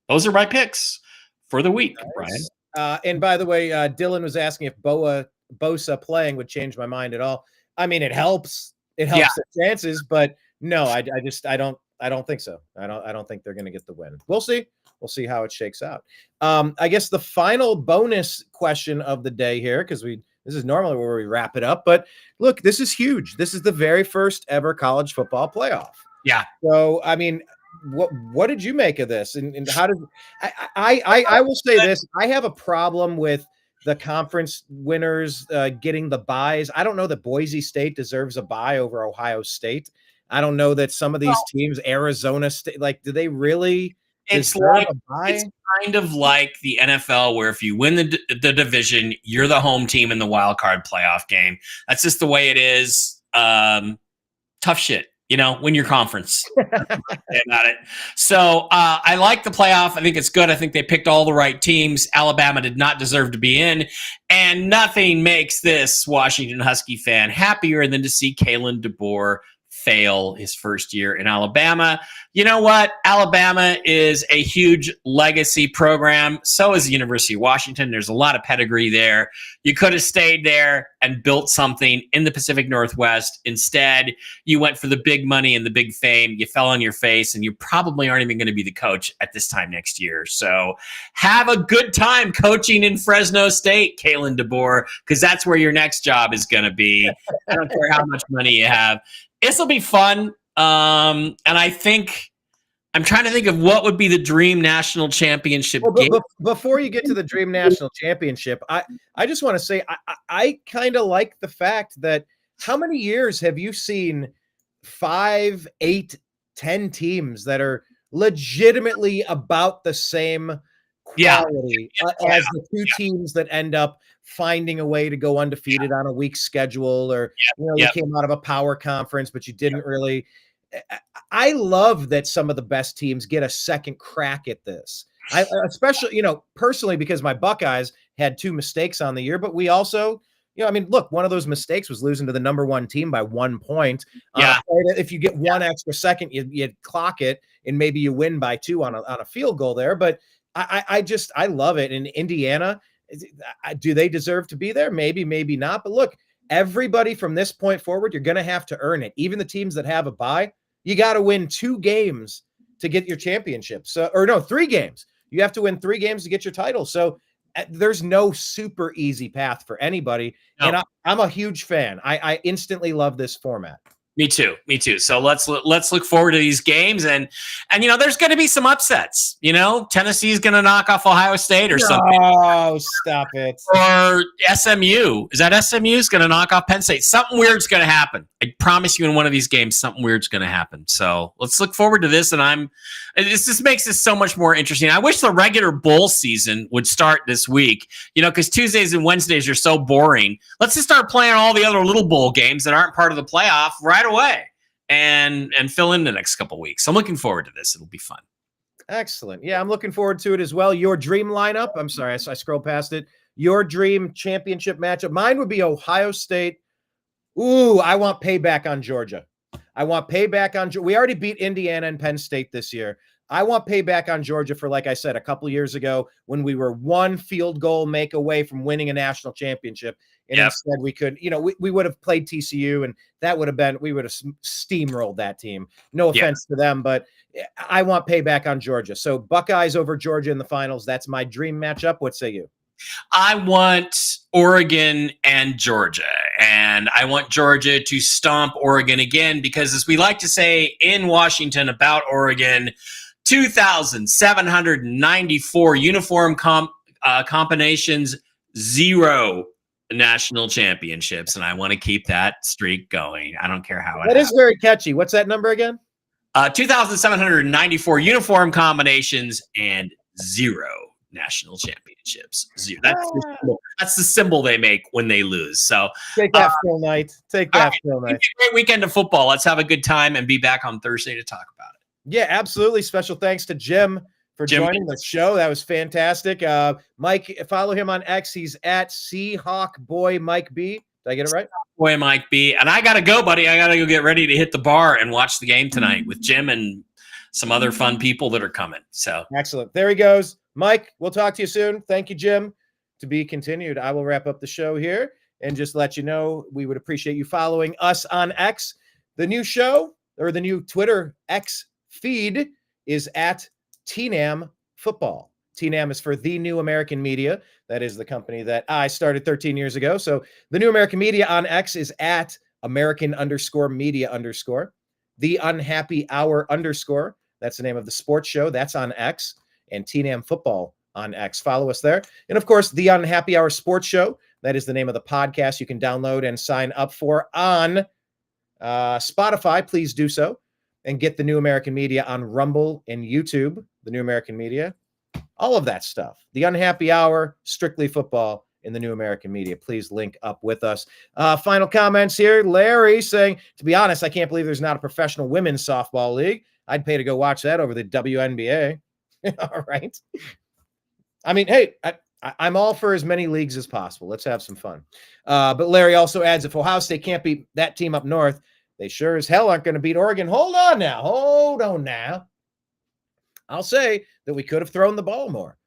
those are my picks for the week, Nice. Brian. And by the way, Dylan was asking if Bosa playing would change my mind at all. I mean, it helps. It helps the chances, but no, I don't think so. I don't think they're going to get the win. We'll see. We'll see how it shakes out. I guess the final bonus question of the day here, because this is normally where we wrap it up, but look, this is huge. This is the very first ever college football playoff. Yeah. So, I mean, what did you make of this? And how did I will say this? I have a problem with the conference winners getting the buys. I don't know that Boise State deserves a bye over Ohio State. I don't know that some of these teams, Arizona State, like, do they really deserve a bye? It's kind of like the NFL, where if you win the division, you're the home team in the wild card playoff game. That's just the way it is. Tough shit. Win your conference. About it. So I like the playoff. I think it's good. I think they picked all the right teams. Alabama did not deserve to be in. And nothing makes this Washington Husky fan happier than to see Kalen DeBoer fail his first year in Alabama. You know what? Alabama is a huge legacy program. So is the University of Washington. There's a lot of pedigree there. You could have stayed there and built something in the Pacific Northwest. Instead, you went for the big money and the big fame. You fell on your face, and you probably aren't even going to be the coach at this time next year. So have a good time coaching in Fresno State, Kalen DeBoer, because that's where your next job is going to be. I don't care how much money you have. This will be fun. And I think I'm trying to think of what would be the dream national championship game. Before you get to the dream national championship, I just want to say I kind of like the fact that how many years have you seen 5, 8, 10 teams that are legitimately about the same quality as the two teams that end up finding a way to go undefeated on a week schedule, or you came out of a power conference, but you didn't really. I love that some of the best teams get a second crack at this. I especially, personally, because my Buckeyes had 2 mistakes on the year, but we also, I mean, look, one of those mistakes was losing to the number 1 team by 1 point. If you get one extra second, you clock it, and maybe you win by 2 on a field goal there. But I love it. In Indiana, do they deserve to be there? Maybe, maybe not. But look, everybody from this point forward, you're going to have to earn it. Even the teams that have a bye, you got to win 2 games to get your championship. So, or no, 3 games. You have to win 3 games to get your title. So there's no super easy path for anybody. No. And I'm a huge fan. I instantly love this format. Me too. So let's look forward to these games, and there's going to be some upsets. Tennessee's going to knock off Ohio State or something. Oh, stop it! Or SMU. Is that SMU's going to knock off Penn State? Something weird's going to happen. I promise you, in one of these games, something weird's going to happen. So let's look forward to this. And this just makes this so much more interesting. I wish the regular bowl season would start this week. Because Tuesdays and Wednesdays are so boring. Let's just start playing all the other little bowl games that aren't part of the playoff right away and fill in the next couple weeks. I'm looking forward to this. It'll be fun. Excellent. Yeah, I'm looking forward to it as well. Your dream lineup. I'm sorry, I scrolled past it. Your dream championship matchup. Mine would be Ohio State. Ooh, I want payback on Georgia. We already beat Indiana and Penn State this year. I want payback on Georgia for, like I said, a couple years ago when we were 1 field goal make away from winning a national championship. And instead we could, we would have played TCU, and we would have steamrolled that team. No offense to them, but I want payback on Georgia. So Buckeyes over Georgia in the finals. That's my dream matchup. What say you? I want Oregon and Georgia, and I want Georgia to stomp Oregon again, because as we like to say in Washington about Oregon, 2,794 uniform combinations, 0 national championships, and I want to keep that streak going. I don't care how it is very catchy. What's that number again? 2,794 uniform combinations and 0 national championships. 0. That's the symbol they make when they lose. So take that, Phil Knight. Take that, Phil Knight. Great weekend of football. Let's have a good time and be back on Thursday to talk about it. Yeah, absolutely. Special thanks to Jim for joining the show. That was fantastic. Mike, follow him on X. He's at seahawkboymikeb. Did I get it right? Boy, Mike B. And I got to go, buddy. I got to go get ready to hit the bar and watch the game tonight with Jim and some other fun people that are coming. So excellent. There he goes. Mike, we'll talk to you soon. Thank you, Jim. To be continued. I will wrap up the show here and just let you know we would appreciate you following us on X. The new show, or the new Twitter X feed, is at TNAM Football. TNAM is for The New American Media. That is the company that I started 13 years ago. So The New American Media on X is at American_media_. The Unhappy Hour _. That's the name of the sports show. That's on X. And TNAM Football on X. Follow us there. And of course, The Unhappy Hour Sports Show. That is the name of the podcast you can download and sign up for on Spotify. Please do so. And get The New American Media on Rumble and YouTube. The New American Media. All of that stuff. The Unhappy Hour, Strictly Football, in The New American Media. Please link up with us. Final comments here. Larry saying, to be honest, I can't believe there's not a professional women's softball league. I'd pay to go watch that over the WNBA. All right. I mean, hey, I'm all for as many leagues as possible. Let's have some fun. But Larry also adds, if Ohio State can't beat that team up north, they sure as hell aren't going to beat Oregon. Hold on now. I'll say that we could have thrown the ball more.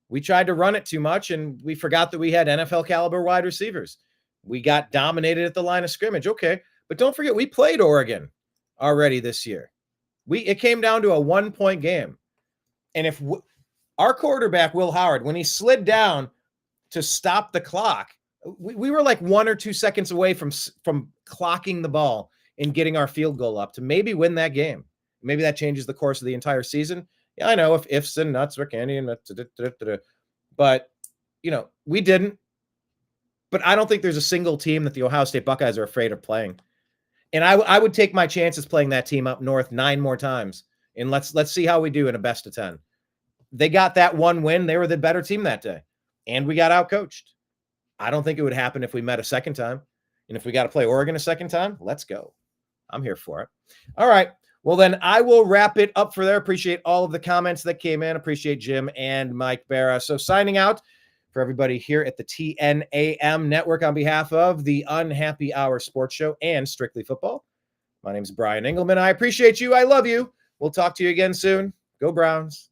We tried to run it too much, and we forgot that we had NFL caliber wide receivers. We got dominated at the line of scrimmage. Okay, but don't forget, we played Oregon already this year. It came down to a 1-point game. And if our quarterback, Will Howard, when he slid down to stop the clock, we were like 1 or 2 seconds away from clocking the ball and getting our field goal up to maybe win that game. Maybe that changes the course of the entire season. Yeah, I know if ifs and nuts were candy and but we didn't. But I don't think there's a single team that the Ohio State Buckeyes are afraid of playing. And I would take my chances playing that team up north 9 more times. And let's see how we do in a best of 10. They got that one win. They were the better team that day. And we got outcoached. I don't think it would happen if we met a second time. And if we got to play Oregon a second time, let's go. I'm here for it. All right. Well, then I will wrap it up for there. Appreciate all of the comments that came in. Appreciate Jim and Mike Bara. So signing out for everybody here at the TNAM Network on behalf of the Unhappy Hour Sports Show and Strictly Football. My name is Brian Engelman. I appreciate you. I love you. We'll talk to you again soon. Go Browns.